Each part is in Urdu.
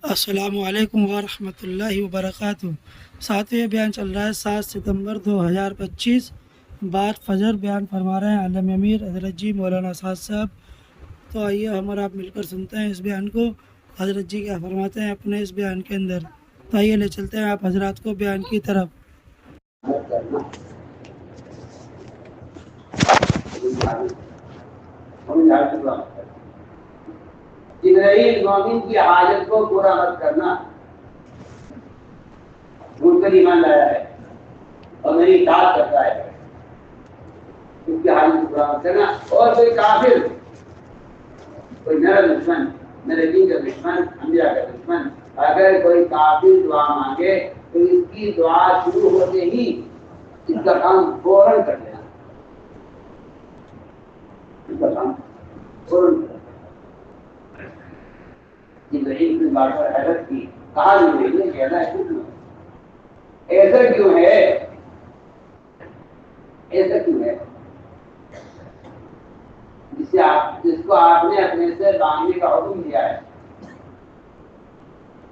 السلام علیکم ورحمۃ اللہ وبرکاتہ۔ ساتویں یہ بیان چل رہا ہے 7 ستمبر 2025 بعد فجر۔ بیان فرما رہے ہیں علم امیر حضرت جی مولانا اسعد صاحب۔ تو آئیے ہم اور آپ مل کر سنتے ہیں اس بیان کو، حضرت جی کیا فرماتے ہیں اپنے اس بیان کے اندر۔ تو آئیے لے چلتے ہیں آپ حضرات کو بیان کی طرف۔ جبرائیل مومن کی حاجت کو پورا مت کرنا، ان پر ایمان لایا ہے اور میری اطاعت کرتا ہے، اس کی حاجت کو پورا مت کرنا۔ اور کوئی کافر، کوئی میرا دشمن، میرے دین کا دشمن، انبیاء کا دشمن، اگر کوئی کافر دعا مانگے تو اس کی دعا شروع ہوتے ہی اس کا کام فوراً کر لینا، اس کا کام فوراً کر لینا۔ جبرائیل کی بات پر حیرت کی، کہا جبرائیل نے کہنا ہے کچھ ایسا کیوں ہے، ایسا کیوں ہے جس کو آپ نے اپنے سے مانگنے کا حکم دیا ہے،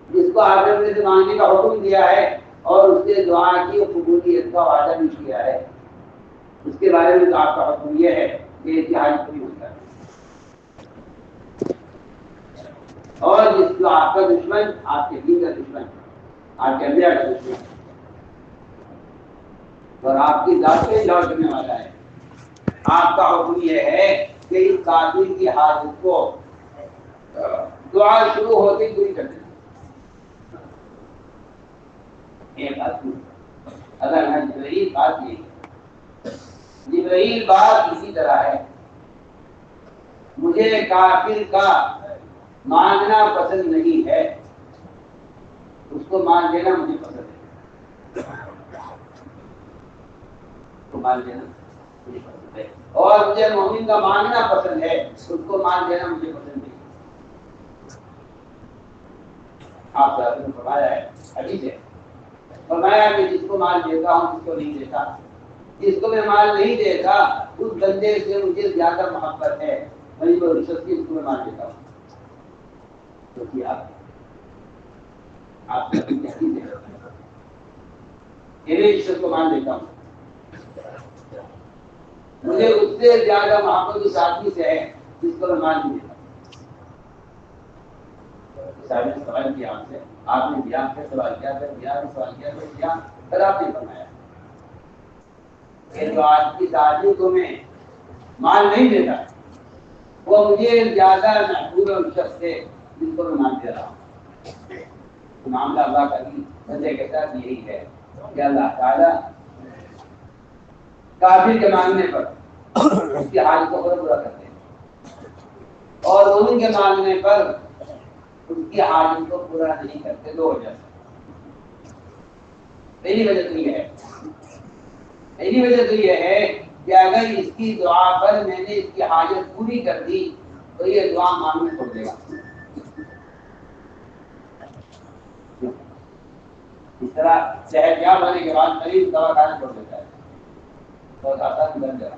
جس کو آپ نے اپنے سے مانگنے کا حکم دیا ہے اور اس سے دعا کی قبولیت کا وعدہ بھی کیا ہے، اس کے بارے میں تو آپ کا حکم یہ ہے کہ اتحاد پوری ہوتا ہے۔ اور جس کو آپ کا دشمن، آپ کے دین کا دشمن، آپ کے انبیاء کا دشمن اور آپ کی ذات پہ لاؤ کرنے والا ہے، آپ کا حکم یہ ہے کہ اس کافر کی حاجت کو دعا شروع ہوتے ہی پوری کر دینا۔ ایک آدمی اگر میں جبرائیل بات یہ جبرائیل بات اسی طرح ہے، مجھے کافر کا مانگنا پسند نہیں ہے، اس کو مان دینا مجھے پسند ہے، اس کو مان دینا مجھے پسند ہے، اور مجھے مومن کا مانگنا پسند ہے، اس کو مان دینا مجھے پسند نہیں۔ آپ نے فرمایا ہے، حدیث ہے، فرمایا کہ جس کو مال دیتا ہوں جس کو نہیں دیتا، جس کو میں مال نہیں دیتا اس بندے سے مجھے زیادہ محبت ہے، میں جو رشوت کی اس کو میں مال دیتا ہوں۔ تو کیا آپ رشوت کو مان دیتا ہوں، مجھے اس سے زیادہ محبت اس آدمی سے ہے جس کو میں مان نہیں دیتا۔ سوال کیا آپ سے، آپ نے دیا، پھر سوال کیا، پھر دیا، پھر سوال کیا، پھر دیا، پھر آپ نے فرمایا کہ جو آج کی تعلیم کو میں مال نہیں دیتا وہ مجھے زیادہ محبوب ہے اس شخص سے جس کو میں مان دے رہا ہوں۔ معاملہ اللہ کا بھی بندے کے ساتھ یہی ہے کہ اللہ تعالیٰ کافر کے مانگنے پر اس کی حاجت کو پورا کرتے ہیں اور مومن کے مانگنے پر اس کی حاجت کو پورا نہیں کرتے۔ دو وجہ سے، پہلی وجہ تو یہ ہے، پہلی وجہ تو یہ ہے کہ اگر اس کی دعا پر میں نے اس کی حاجت پوری کر دی تو یہ دعا مانگنے چھوڑ دے گا۔ اس طرح صحت یاب ہونے کے بعد مریض دوا کھانا چھوڑ دیتا ہے، بہت آسان بن جائے۔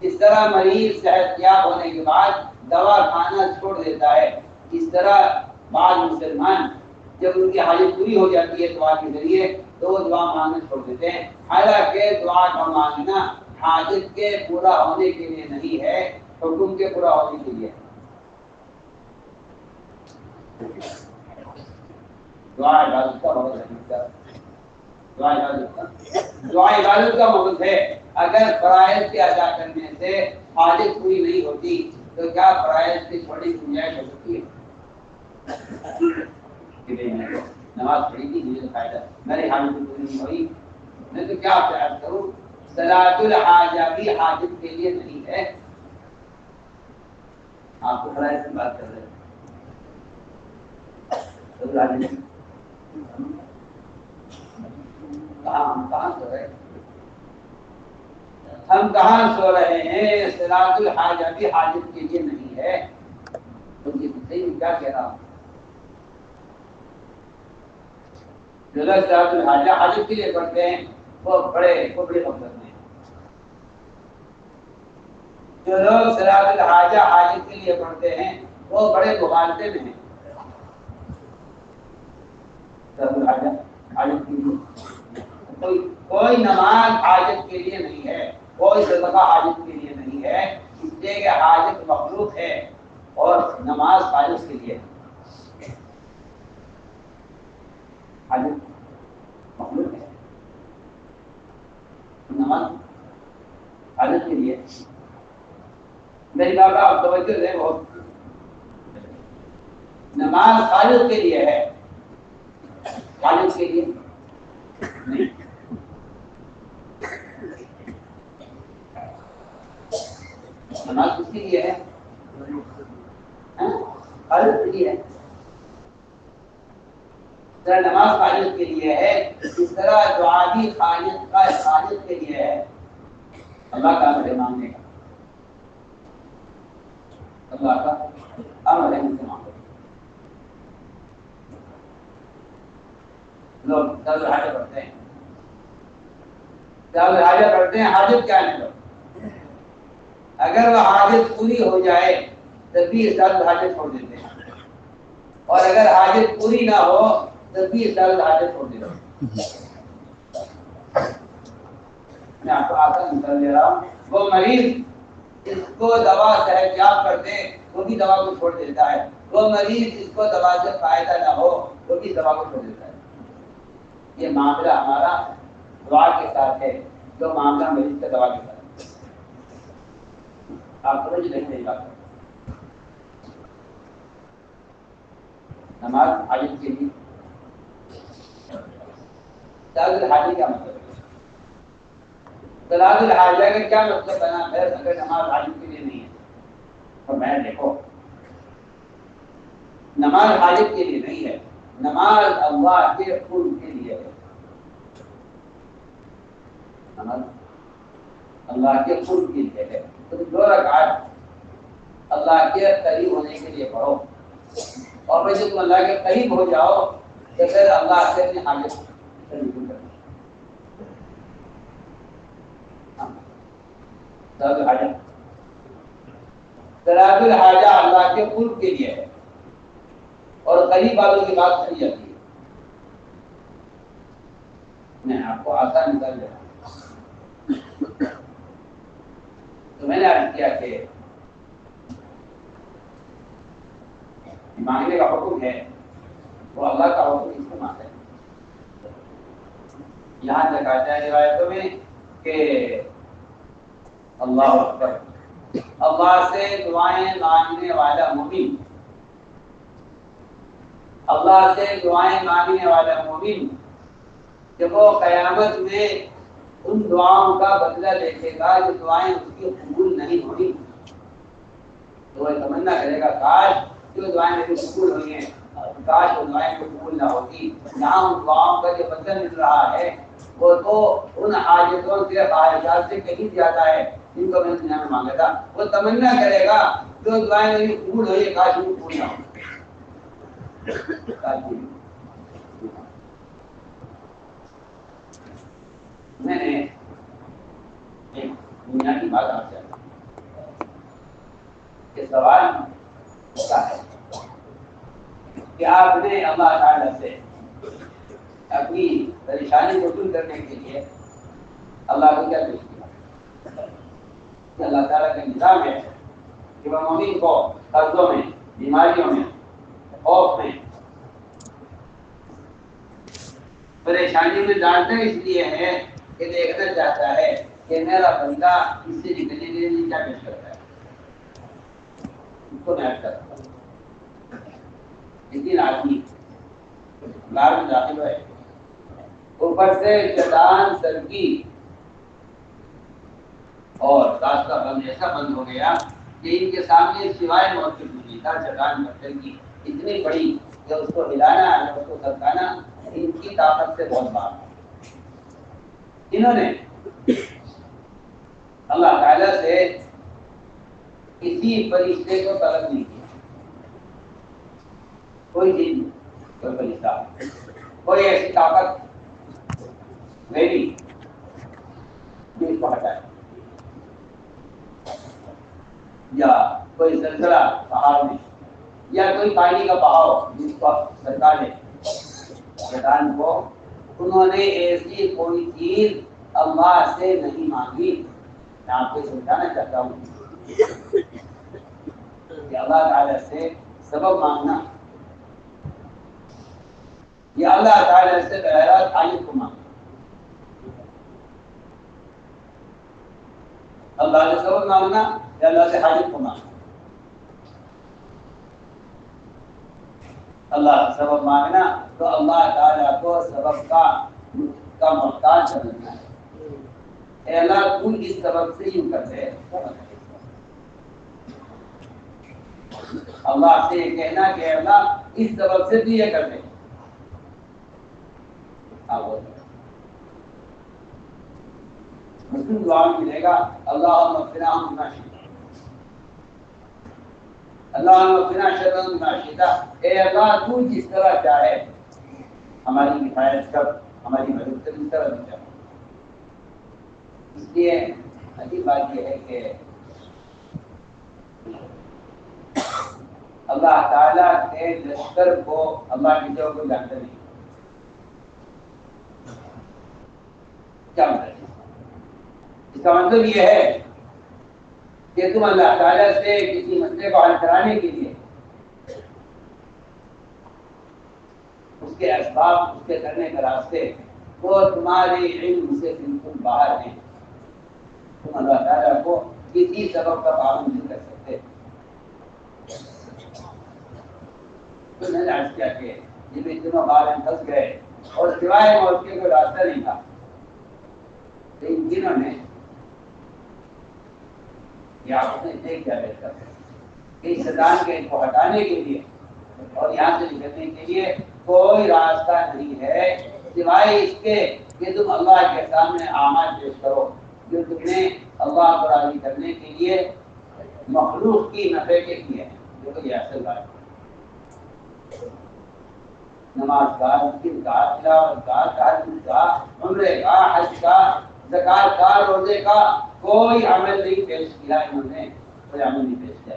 اس طرح مریض صحت یاب ہونے کے بعد دوا کھانا چھوڑ دیتا ہے۔ اس طرح بعض مسلمان جب ان کی حاجت پوری ہو جاتی ہے دعا کے ذریعے تو وہ دعا مانگنا چھوڑ دیتے ہیں، حالانکہ دعا کا مانگنا حاجت کے پورا ہونے کے لیے نہیں ہے، حکم کے پورا ہونے کے لیے۔ دعا عبادت کا مقصد ہے، دعا عبادت کا مقصد ہے۔ اگر فرائض کے ادا کرنے سے حاجت پوری نہیں ہوتی تو کیا فرائض کی چھوڑنے کی گنجائش ہو سکتی ہے؟ نماز پڑھی تھی مجھے فائدہ، میری حاجت پوری نہیں ہوئی، میں تو کیا پیار کروں؟ صلاۃ الحاجہ بھی حاجت کے لیے نہیں ہے۔ آپ کو فرائض کی بات کر رہے ہیں، ہم کہاں سو رہے ہیں؟ ہم کہاں سو رہے ہیں؟ صلاۃ الحاجہ بھی حاجت کے لیے نہیں ہے۔ تو یہ صحیح میں کیا کہہ رہا ہوں؟ جو لوگ صلاۃ الحاجہ حاجت کے لیے پڑھتے ہیں وہ بڑے مقصد میں، جو لوگ صلاۃ الحاجہ حاجت کے لیے پڑھتے ہیں وہ بڑے مغالطے میں ہیں۔ کوئی نماز حاجت کے لیے نہیں ہے، کوئی صدقہ حاجت کے لیے نہیں ہے، اس لیے کہ حاجت مخلوق ہے اور نماز خالص کے لیے ہے۔ حاجت مخلوق ہے، نماز حاجت کے لیے۔ میری بات آپ توجہ دیں، بہت نماز خالص کے لیے ہے، حاجت کے لیے نہیں۔ نماز کس کے لیے ہے؟ خالص کے لیے ہے۔ طرح نماز خالص کے لیے ہے، اس طرح دعا بھی خالص کے لیے ہے، اللہ کا امر مانگنے کا، اللہ کا امر ہے مجھے مانگنے کا۔ لوگ دل حاجت پڑھتے ہیں، دل حاجت پڑھتے ہیں، حاجت کیا ہے؟ اگر وہ حاجت پوری ہو جائے تب بھی اس دل حاجت چھوڑ دیتے ہیں، اور اگر حاجت پوری نہ ہو تب بھی اس دل حاجت چھوڑ دیتے ہیں۔ میں آپ کو آسان مثال دے رہا ہوں، وہ مریض اس کو دوا صحت یاب کرتے وہ بھی دوا کو چھوڑ دیتا ہے، وہ مریض اس کو دوا سے فائدہ نہ ہو وہ بھی دوا کو چھوڑ دیتا ہے۔ یہ معاملہ ہمارا دعا کے ساتھ ہے، جو معاملہ مریض کا دوا کے ساتھ ہے۔ آپ سمجھ نہیں میری بات۔ نماز حاجت کے لیے، تلاوت الحاجہ کیا مطلب ہے؟ تلاوت الحاجہ کا کیا مطلب بنا ہے اگر نماز حاجت کے لیے نہیں ہے؟ تو میں دیکھو، نماز حاجت کے لیے نہیں ہے، نماز اللہ کے قرب کے لیے ہے۔ نماز اللہ کے قرب کے لیے ہے، تو دو رکعت اللہ کے قریب ہونے کے لیے پڑھو، اور جب تم اللہ کے قریب ہو جاؤ تو پھر اللہ سے اپنی حاجت قریب کرو۔ تلاوت الحاجہ اللہ کے قرب کے لیے ہے، اور قریب والوں کی بات سنی جاتی ہے۔ میں آپ کو آسان مثال دے رہا ہوں، تو میں نے عرض کیا کہ مانگنے کا حکم ہے وہ اللہ کا حکم استعمال ہے۔ یہاں تک آتا ہے روایتوں میں کہ اللہ اکبر، اللہ سے دعائیں مانگنے والا مومن، اللہ سے دعائیں مانگنے والا مومن جب وہ قیامت میں ان دعاؤں کا بدلہ دیکھے گا جو دعائیں اس کی قبول نہیں ہوئی، تو وہ تمنا کرے گا کاش جو دعائیں میری قبول ہوئی ہیں، کاش وہ دعائیں کو قبول نہ ہوتی۔ یہاں ان دعاؤں کا جو بدلہ مل رہا ہے وہ تو ان حاجتوں سے خواہشات سے کہیں زیادہ ہے جن کو میں نے دنیا میں مانگا تھا۔ وہ تمنا کرے گا جو دعائیں میری قبول ہوئی کاش وہ قبول نہ ہو۔ میں نے ایک دنیا کی بات آپ سے کہ سوال ہوتا ہے کہ آپ نے اللہ تعالیٰ سے اپنی پریشانی کو دور کرنے کے لیے اللہ کو کیا پیش کیا؟ کہ اللہ تعالیٰ کا نظام ہے کہ وہ مومن کو قرضوں میں، بیماریوں میں، خوف میں، پریشانی میں ڈالتا اس لیے ہے کہ دیکھنا چاہتا ہے کہ میرا بندہ اس سے نکلنے کے لیے کیا پیش کرتا ہے، اس کو میں کرتا ہوں۔ لیکن آدمی لار میں داخل ہوئے، اوپر سے چٹان سرکی اور راستہ بند ایسا بند ہو گیا کہ ان کے سامنے سوائے موت کی پوری تھا، چٹان پتھر کی اتنی بڑی کہ اس کو ہلانا یا اس کو سرکانا ان کی طاقت سے بہت بات ہے۔ انہوں نے اللہ تعالیٰ سے کسی فرشتے کو طلب نہیں کیا، کوئی جن، کوئی فرشتہ، کوئی ایسی طاقت میری جو اس کو ہٹائے، یا کوئی زلزلہ پہاڑ میں، یا کوئی پانی کا بہاؤ جس کو سرکار نے چٹان کو، انہوں نے ایسی کوئی چیز اللہ سے نہیں مانگی. میں آپ کو سمجھانا چاہتا ہوں کہ اللہ تعالیٰ سے سبب مانگنا یا اللہ تعالیٰ سے بغیر حاجت کو مانگنا. اللہ سے سبب مانگنا یا اللہ سے حاجت کو مانگنا. اللہ سے سبب مانگنا تو اللہ تعالیٰ کو سبب کا محتاج سمجھنا ہے. اے اللہ تو اس سبب سے یوں کر دے. اللہ سے یہ کہنا کہ اے اللہ اس سبب سے تو یہ کر دے. مسلم دعا میں ملے گا اللہم اغفر لنا بما شئت. اللہم اغفر لنا شر ما شئت. اے اللہ تو جس طرح چاہے ہماری کفایت کر, ہماری مدد کر, اس طرح بھی چاہے. اس لیے عجیب بات یہ ہے کہ اللہ تعالیٰ کے لشکر کو اللہ کی جگہ کو جانتے نہیں. کیا مطلب؟ اس کا مطلب یہ ہے کہ تم اللہ تعالیٰ سے کسی مسئلے کو حل کرانے کے لیے اس کے اسباب, اس کے کرنے کے راستے وہ تمہارے علم سے بالکل باہر ہیں. تم اللہ تعالیٰ کو کسی سبب کا پابند نہیں کر سکتے. تو میں نے عرض کیا کہ یہ بھی دنوں بعد پھنس گئے اور سوائے موت کے کوئی راستہ نہیں تھا. ان دنوں نے یہ آپ نے دیکھ کیا بہتر ہے کہ اس شیطان کے کو ہٹانے کے لیے اور یہاں سے نکلنے کے لیے کوئی راستہ نہیں ہے سوائے اس کے کہ تم اللہ کے سامنے اعمال پیش کرو جو تم نے اللہ کو راضی کرنے کے لیے مخلوق کی نفع کے کیے ہیں. جو یہ اصل بات ہے. نماز کا, ذکر کا, تلاوت کا, تہجد کا, عمرے کا, حج کا, زکات کا, روزے کا کوئی عمل نہیں پیش کیا. انہوں نے کوئی عمل نہیں پیش کیا.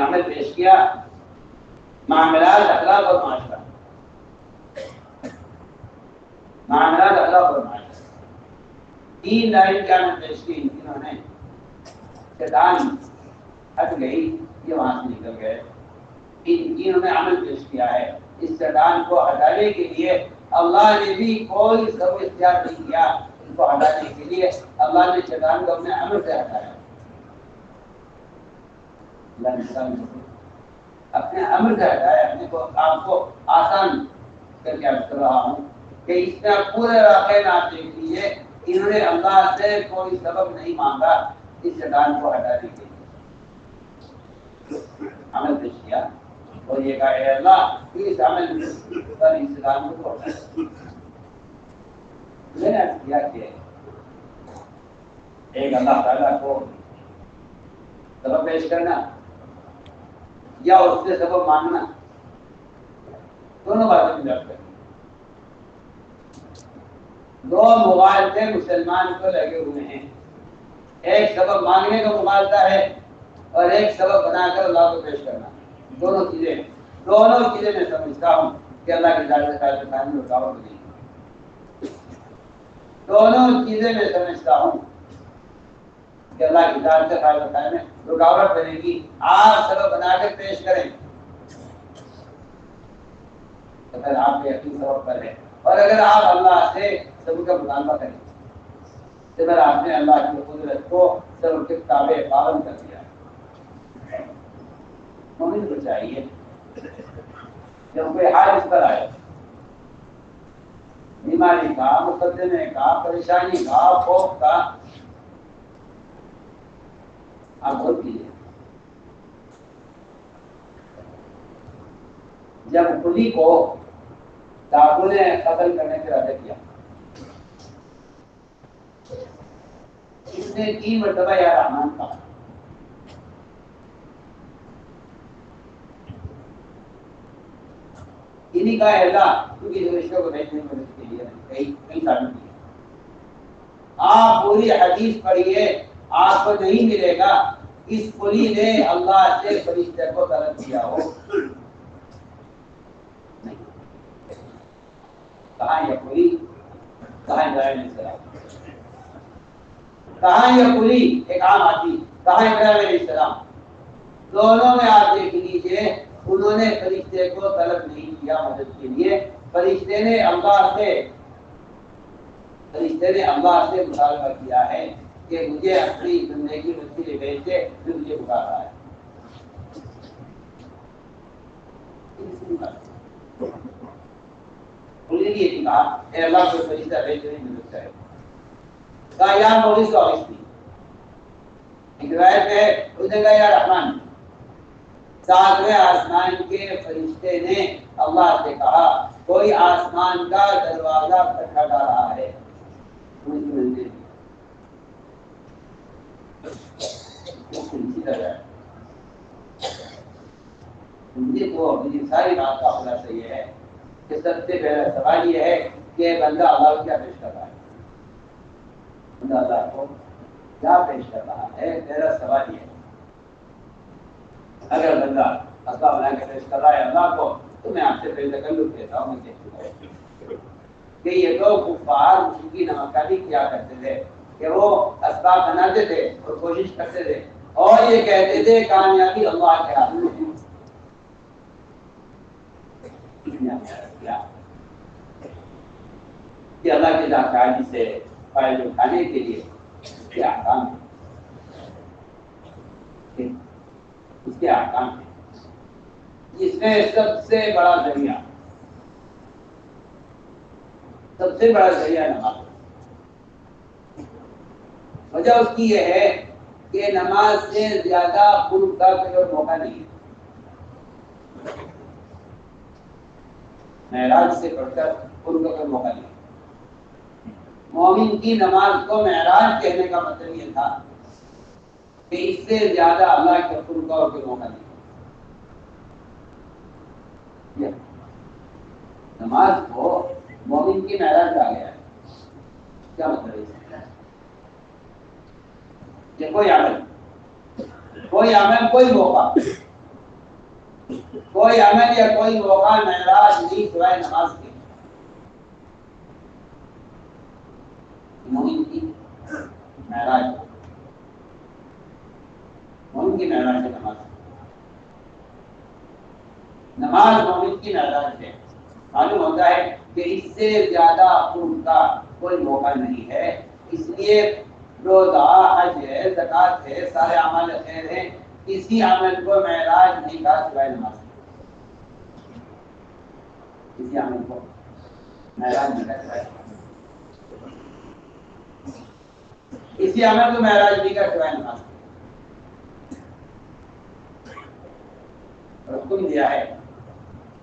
عمل پیش کیا معاملات, اخلاق اور معاشرہ. معاملات, اخلاق اور معاشرہ 3 لائن کے عمل پیش کی. انہوں نے شیطان ہٹ گئی, یہ وہاں سے نکل گئے. انہوں نے عمل پیش کیا ہے. اس شیطان کو ہٹانے کے لیے اللہ نے بھی کوئی سبب اختیار نہیں کیا. ان کو ہٹانے کے لیے اللہ نے شیطان کو اپنے عمل سے ہٹایا. اپنے عمل سے ہٹایا. اپنے کو آپ کو آسان کر کے کر رہا ہوں کہ اس میں پورے واقعے میں آپ دیکھ لیجیے انہوں نے اللہ سے کوئی سبب نہیں مانگا اس شیطان کو ہٹانے کے لیے. عمل پیش کیا اور یہ کہا اے اللہ اس عمل پر اس شیطان کو ہٹا. میں نے کیا کہ ایک اللہ تعالیٰ کو سبب پیش کرنا یا اس سے سبب مانگنا دونوں باتیں مل کر دو مغالطے مسلمان کو لگے ہوئے ہیں. ایک سبب مانگنے کا مغالطہ ہے اور ایک سبب بنا کر اللہ کو پیش کرنا. دونوں چیزیں میں سمجھتا ہوں کہ اللہ کی ذات سے قائم میں رکاوٹ نہیں. دونوں چیزیں میں سمجھتا ہوں کہ اللہ کی ذات سے قائم میں رکاوٹ بنے گی. آپ سبب بنا کر پیش کریں تو پھر آپ کے یقین سبب پر ہے. اور اگر آپ اللہ سے سبب کا مطالبہ کریں تو پھر آپ نے اللہ کی قدرت کو سبب کے تابع پابند کر دیا. مومن کو چاہیے جب کوئی حال اس پر آئے, بیماری کا, مقدمے کا, پریشانی کا, خوف کا, آپ غور کیجیے. جب خودی کو ڈاکو نے قتل کرنے کا ارادہ کیا, اس نے 3 مرتبہ یا رحمان کہا. انہیں کا اللہ کیونکہ رشتوں کو بھیجنے میں مدد کے لیے کئی سالوں کی. آپ پوری حدیث پڑھیے, آپ کو نہیں ملے گا اس پوری نے اللہ سے فرشتے کو طلب کیا ہو. کہاں یہ پوری کہاں ابراہیم علیہ السلام، کہاں یہ کلی ایک عام آدمی، کہاں ابراہیم علیہ السلام؟ دونوں میں آپ دیکھ لیجیے انہوں نے فرشتے کو طلب نہیں کیا مدد کے لیے، فرشتے نے اللہ سے مطالبہ کیا ہے کہ مجھے اپنی زندگی وسیلے بھیج دے جو مجھے بلا رہا ہے۔ انہیں یہ کہا اے اللہ کو فرشتہ بھیج نہیں مل جائے، کہا یا مولوی کو آویزی ایک روایت ہے، اس نے کہا یا رحمان، ساتویں آسمان کے فرشتے نے اللہ سے کہا کوئی آسمان کا دروازہ کھٹکھٹا رہا ہے، مجھے تو اپنی ساری بات کا خلاصہ یہ ہے کہ سب سے پہلا سوال یہ ہے کہ بندہ اللہ کو کیا پیش کر رہا ہے، بندہ اللہ کو کیا پیش کر رہا ہے، پہلا سوال یہ ہے۔ اگر بندہ اسباب بنا کے پیش کر رہا ہے اللہ کو تو میں آپ سے پہلے تکلف دیتا ہوں، میں کہتا ہوں کہ یہ تو کفار مشرکین مکہ بھی کیا کرتے تھے کہ وہ اسباب بناتے تھے اور کوشش کرتے تھے اور یہ کہتے تھے کامیابی اللہ کے ہاتھ میں ہے۔ کہ اللہ کے ذات سے فائدہ اٹھانے کے لیے کیا احکام ہے، اس کے احکام ہیں۔ اس میں سب سے بڑا ذریعہ نماز ہے۔ وجہ اس کی یہ ہے کہ نماز سے زیادہ قرب کا کوئی اور موقع نہیں ہے۔ معراج سے بڑھ کر قرب کا کوئی موقع نہیں ہے۔ مومن کی نماز کو معراج کہنے کا مطلب یہ تھا کہ اس سے زیادہ اللہ کے قرب کا اور کوئی موقع نہیں ہے۔ نماز کو مومن کی معراج کہا گیا ہے۔ کیا مطلب ہے؟ کہ کوئی عمل کوئی موقع یا کوئی موقع معراج نہیں سوائے نماز کے۔ مومن کی معراج ہے نماز مومن کی معراج ہے۔ معلوم ہوتا ہے کہ اس سے زیادہ قرب کا کوئی موقع نہیں ہے، اس لیے روزہ، حج ہے، زکوٰۃ ہے، سارے اعمال خیر ہیں، کسی عمل کو معراج نہیں کہا سوائے نماز۔ کسی عمل کو معراج نہیں کہا سوائے اسی عمل کو معراج نہیں کہا سوائے نماز۔ حکم دیا ہے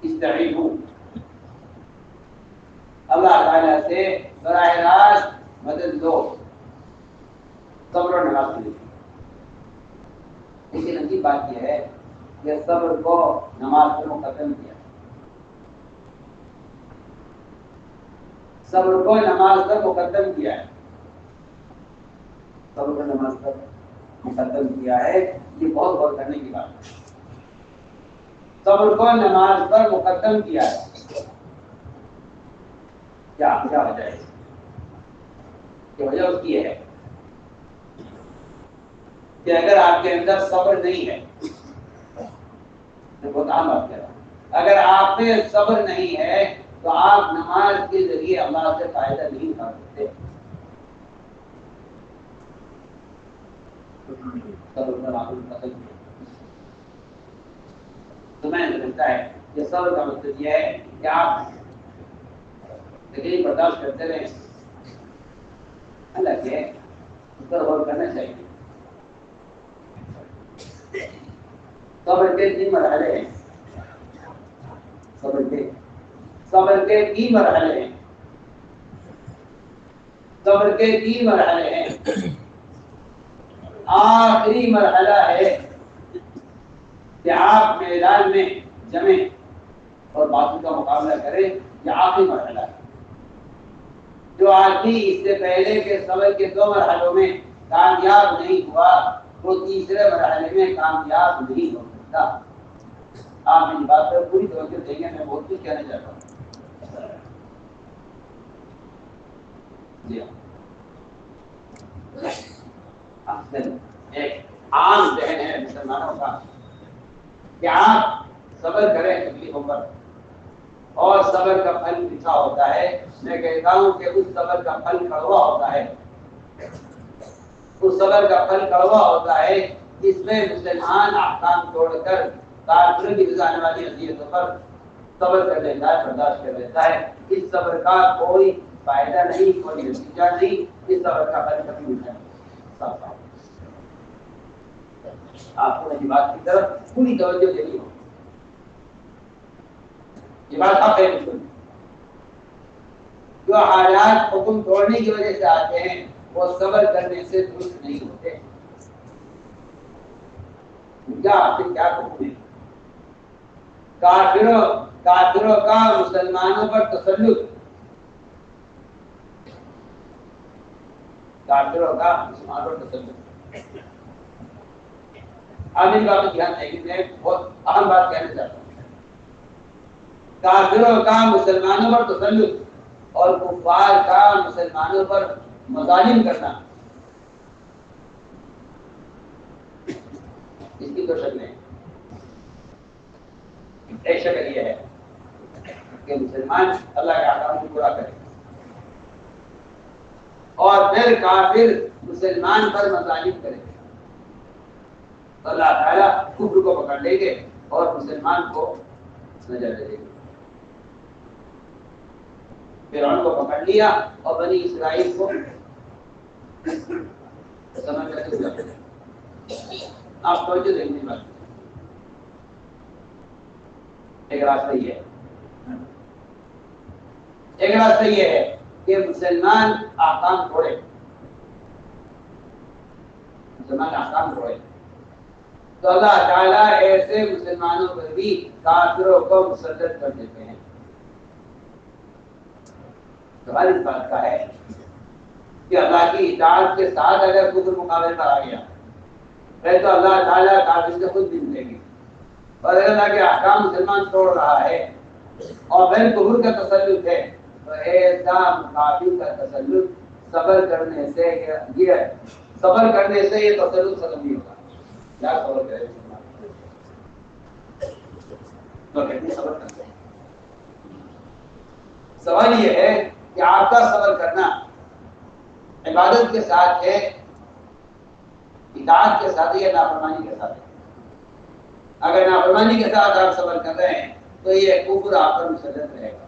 استعینوا، اللہ تعالیٰ سے براہ راست مدد لو صبر اور نماز کے لیے۔ لیکن عجیب بات یہ ہے کہ صبر کو نماز پر مقدم کیا، صبر کو نماز پر مقدم کیا ہے، صبر کو نماز پر مقدم کیا ہے، یہ بہت غور کرنے کی بات ہے۔ صبر کو نماز پر مقدم کیا ہے، کیا وجہ ہے؟ کہ وجہ اس کی ہے کہ اگر آپ کے اندر صبر نہیں ہے، بہت عام بات کہہ رہا ہوں، اگر آپ میں صبر نہیں ہے تو آپ نماز کے ذریعے اللہ سے فائدہ نہیں اٹھا سکتے۔ صبر پر آپ ختم کیا تو میں نے سمجھتا ہے کہ صبر کا مطلب یہ ہے کہ آپ تکلیف برداشت کرتے رہیں، اللہ کے اس پر غور کرنا چاہیے۔ صبر کے 3 مرحلے ہیں، صبر کے 3 مرحلے ہیں، صبر کے 3 مرحلے ہیں۔ آخری مرحلہ ہے کہ آپ میدان میں جمیں اور باطل کا مقابلہ کریں، یہ آخری مرحلہ ہے۔ جو آدمی اس سے پہلے کے صبر کے 2 مرحلوں میں کامیاب نہیں ہوا وہ تیسرے مرحلے میں کامیاب نہیں ہو سکتا۔ آپ میری بات پر پوری توجہ دیں گے، میں بہت کچھ کہنا چاہتا ہوں۔ دیا ایک عام ذہن ہے مسلمانوں کا کہ آپ صبر کریں تکلیفوں پر، اور صبر کا پھل میٹھا ہوتا ہے. میں کہتا ہوں کہ اس صبر کا پھل کڑوا ہوتا ہے، اس صبر کا پھل کڑوا ہوتا ہے. اس میں مسلمان احکام توڑ کر کافروں کی گزارنے والی اذیتوں پر صبر کر لیتا ہے، برداشت کر لیتا ہے. اس صبر کا کوئی فائدہ نہیں، کوئی نتیجہ نہیں. اس صبر کا پھل کبھی ملتا نہیں. آپ کو میری بات کی طرف پوری توجہ دینی ہو. یہ بات آپ ہے بالکل. جو حالات حکم توڑنے کی وجہ سے آتے ہیں وہ صبر کرنے سے درست نہیں ہوتے. کیا آپ سے کیا حکم ہے؟ کافروں کا مسلمانوں پر تسلط، کافروں کا مسلمانوں پر تسلط. اب ان باتوں دھیان دیں گے. میں بہت اہم بات کہنا چاہتا ہوں. کافروں کا مسلمانوں پر تسلط اور کفار کا مسلمانوں پر مظالم کرنا، اس کی تو شکل ہے. ایک شکل یہ ہے کہ مسلمان اللہ کے احکام کو پورا کرے اور پھر کافر مسلمان پر مظالم کرے. اللہ تعالیٰ کفر کو پکڑ لیں گے اور مسلمان کو نجات دے دیں گے. فرعون کو پکڑ لیا اور بنی اسرائیل کو سمجھ کر کے آپ توجہ دیکھنے کی بات. ایک راستہ یہ ہے، ایک راستہ یہ ہے کہ مسلمان احکام چھوڑے، مسلمان احکام چھوڑے تو اللہ تعالیٰ ایسے مسلمانوں پر بھی کافروں کو مسلط کر دیتے ہیں. سوال اس بات کا ہے کہ اللہ کی اطاعت کے ساتھ اگر کفر مقابلے پر آ گیا پھر تو اللہ تعالیٰ کافر سے خود بھی ملے گی. اور اگر اللہ کے احکام مسلمان توڑ رہا ہے اور پھر کفر کا تسلط ہے تو ایسا کافر کا تسلط صبر کرنے سے یہ صبر کرنے سے یہ تسلط ختم نہیں ہوگا. کیا صبر کرے تو کہتے صبر کرتے ہیں. سوال یہ ہے کہ آپ کا صبر کرنا عبادت کے ساتھ ہے، اطاعت کے ساتھ یا نافرمانی کے ساتھ ہے. اگر نافرمانی کے ساتھ آپ صبر کر رہے ہیں تو یہ کفر آپ پر مسلط رہے گا،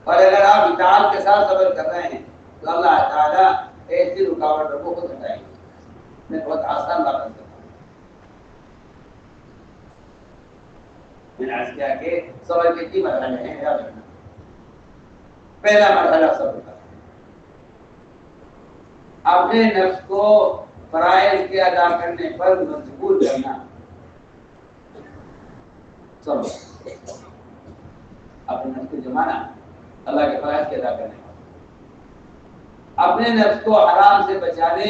اور اگر آپ اطاعت کے ساتھ صبر کر رہے ہیں تو اللہ تعالیٰ ایسی رکاوٹوں کو خود ہٹائیں گے. میں بہت آسان بات کرتا ہوں. میں نے عرض کیا کہ صبر کے 3 مرحلے ہیں، یاد رکھنا. پہلا مرحلہ صبر کا، اپنے نفس کو فرائض کے ادا کرنے پر مجبور کرنا. صبر اپنے نفس کو جمانا اللہ کے فرائض کے ادا کرنے پر، اپنے نفس کو حرام سے بچانے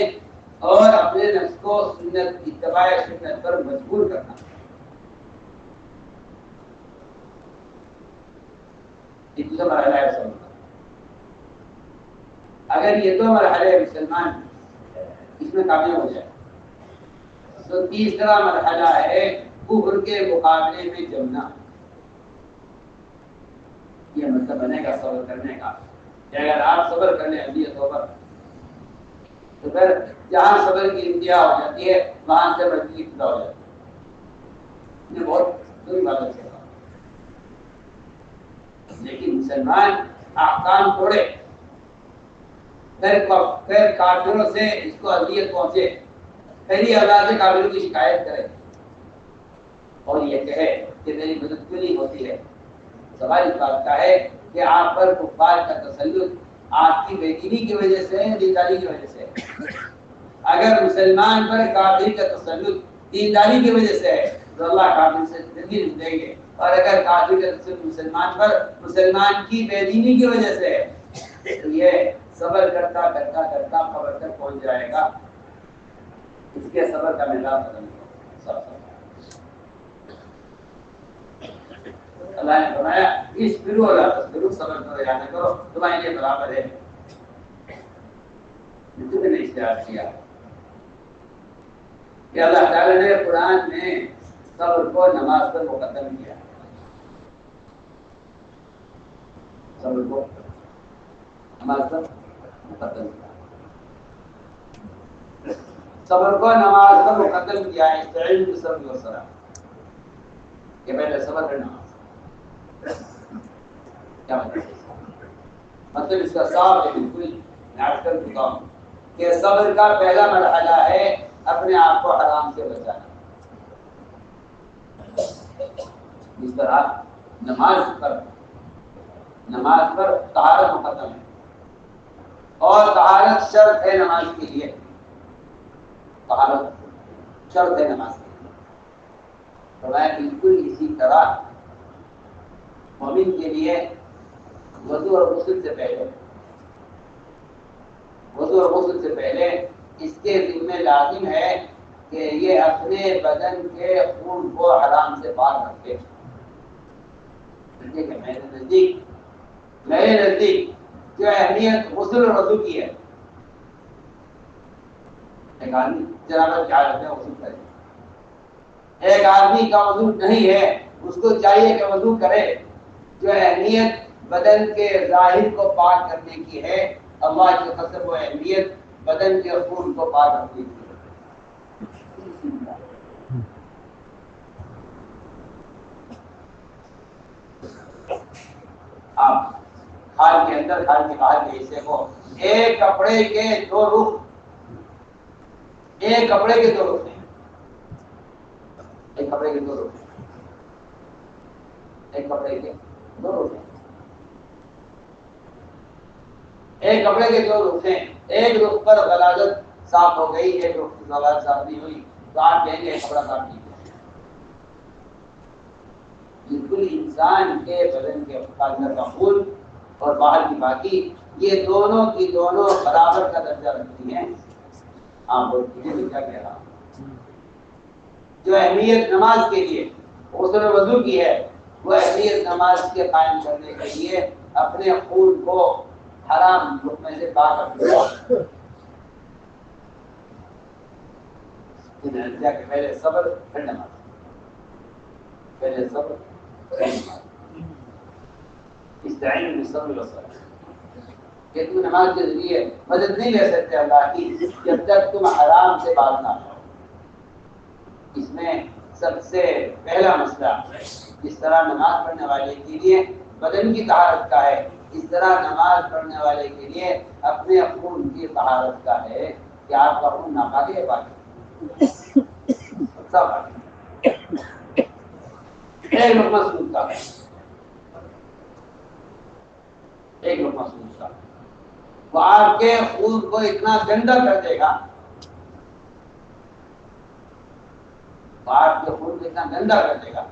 اور اپنے نفس کو سنت اتباع سنت پر مجبور کرنا. یہ دوسرا مرحلہ ہے صبر کا. اگر یہ 2 مرحلے مسلمان اس میں کامیاب ہو جائے تو تیسرا مرحلہ ہے کفر کے مقابلے میں جمنا. یہ مطلب بنے گا صبر کرنے کا کہ اگر آپ صبر کرنے اہلیت صبر تو پھر جہاں صبر کی انتہا ہو جاتی ہے وہاں سے صبر کی ابتدا ہو جاتی ہے. یہ بہت بری بات ہے. لیکن مسلمان احکام توڑے پھر کافروں سے اس کو اذیت پہنچے، پہلی اللہ سے کافروں کی شکایت کرے اور یہ کہے کہ میری مدد کیوں نہیں ہوتی ہے. سوال اس بات کا ہے کہ آپ پر کفار کا تسلط آپ کی بے دینی کی وجہ سے ہے، دینداری کی وجہ سے ہے. اگر مسلمان پر کافر کا تسلط دینداری کی وجہ سے ہے تو اللہ کافر سے زندگی دیں گے، اور اگر کافر کا تسلط مسلمان پر مسلمان کی بے دینی کی وجہ سے ہے تو یہ صبر کرتا کرتا کرتا قبر تک پہنچ جائے گا. اس کے صبر کا میدان ختم ہوگا. اللہ نے فرمایا اس فرو اللہ تصبرو، صبر کرو یا نہ کرو تمہارے لیے برابر ہے. کتنے نے اشتہار کیا کہ اللہ تعالیٰ نے قرآن میں صبر کو نماز پر مقدم کیا، صبر کو نماز پر مقدم کیا، صبر کو نماز پر مقدم کیا ہے، استعینوا بالصبر والصلاۃ، کہ پہلے صبر ہے نماز۔ کیا مطلب اس کا صاف ہے، بالکل ناٹ کر چکا ہوں کہ صبر کا پہلا مرحلہ ہے اپنے آپ کو حرام سے بچانا۔ اس طرح نماز پر طہارت مقدم ہے، اور طہارت شرط ہے نماز کے لیے، طہارت شرط ہے نماز کے لیے۔ تو میں بالکل اسی طرح مومن کے لیے وضو اور غسل سے پہلے اس کے ذمہ لازم ہے کہ یہ اپنے بدن کے خون کو حرام سے پاک رکھے۔ میرے نزدیک جو اہمیت غسل اور وضو کی ہے، ایک آدمی جنابت کی حالت میں وضو کرے، ایک آدمی کا وضو نہیں ہے، اس کو چاہیے کہ وضو کرے۔ جو اہمیت بدن کے ظاہر کو پاک کرنے کی ہے، اللہ کی قسم وہ اہمیت بدن کے خون کو پاک رکھنے کی ہے۔ آپ کھال کے اندر، کھال کے باہر کے حصے کو ایک کپڑے کے دو رخ ہیں، ایک کپڑے کے دو رخ ہیں، ایک کپڑے کے دو رخ ہیں، ایک رخ پر غلاظت صاف ہو گئی، ایک رخ کی غلاظت صاف نہیں ہوئی، تو آپ کہیں گے کپڑا صاف نہیں ہوا۔ بالکل انسان کے بدن کے اندر کا خون اور باہر کی باقی، یہ دونوں کی دونوں برابر کا درجہ رکھتی ہیں۔ آپ بولتے ہیں میں کیا کہہ رہا ہوں؟ جو اہمیت نماز کے لیے غسل وضو کی ہے، وہ اہمیت نماز کے قائم کرنے کے لیے اپنے خون کو حرام لقمے سے پاک رکھنا۔ پہلے صبر پھر نماز، پہلے صبر استعین بالصبر والصلاۃ، کہ تم نماز کے ذریعے مدد نہیں لے سکتے اللہ کی جب تک تم حرام سے باز نہ ہو۔ اس میں سب سے پہلا مسئلہ جس طرح نماز پڑھنے والے کے لیے بدن کی طہارت کا ہے، اس طرح نماز پڑھنے والے کے لیے اپنے خون کی طہارت کا ہے کہ آپ کا خون ناپاک ہے، پاک ہے، سب ایک لقمہ سود کا، ایک لقمہ سود کا وہ آپ کے خون کو اتنا گندا کر دے گا، آپ کے خون کو اتنا گندا کر دے گا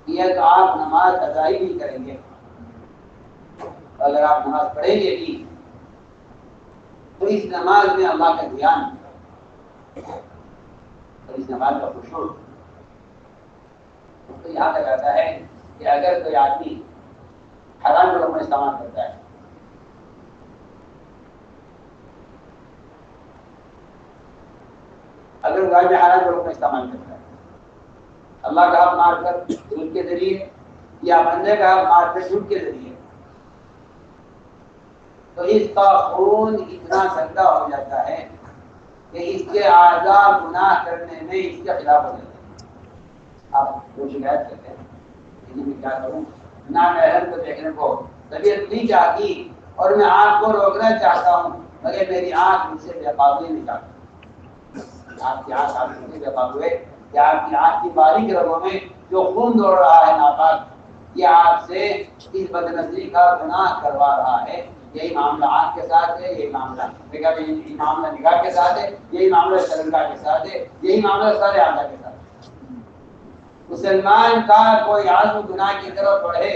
کہ تو آپ نماز ادا ہی نہیں کریں گے۔ اگر آپ نماز پڑھیں گے بھی تو اس نماز میں اللہ کا دھیان اور اس نماز کا خشوع تو یہاں تک آتا ہے کہ اگر کوئی آدمی حرام لوگوں میں استعمال کرتا ہے، اگر گائے میں حرام لوگوں میں استعمال کرتا ہے، اللہ کا حق مار کر جھوٹ کے ذریعے یا بندے کا حق مار کر جھوٹ کے ذریعے، تو اس کا خون اتنا گندا ہو جاتا ہے کہ اس کے اعضاء گناہ کرنے میں اس کے خلاف ہو جاتے ہیں۔ آپ جو شکایت کرتے ہیں کہ میں کیا کروں، نہ محرم کو دیکھنے کو طبیعت نہیں چاہتی اور میں آنکھ کو روکنا چاہتا ہوں مگر میری آنکھ مجھ سے بے قابو نہیں چاہتی۔ آپ کی آنکھ آپ سے بے قابو ہے کہ آپ کی آنکھ کی باریک رگوں میں جو خون دوڑ رہا ہے ناپاک، یہ آپ سے اس بدنظری کا گناہ کروا رہا ہے۔ یہی معاملہ آنکھ کے ساتھ ہے، یہی معاملہ نگاہ کے ساتھ ہے، یہی معاملہ شرمگاہ کے ساتھ ہے، یہی معاملہ سارے اعضاء کے ساتھ ہے۔ مسلمان کا کوئی عزم گناہ کی طرف بڑھے،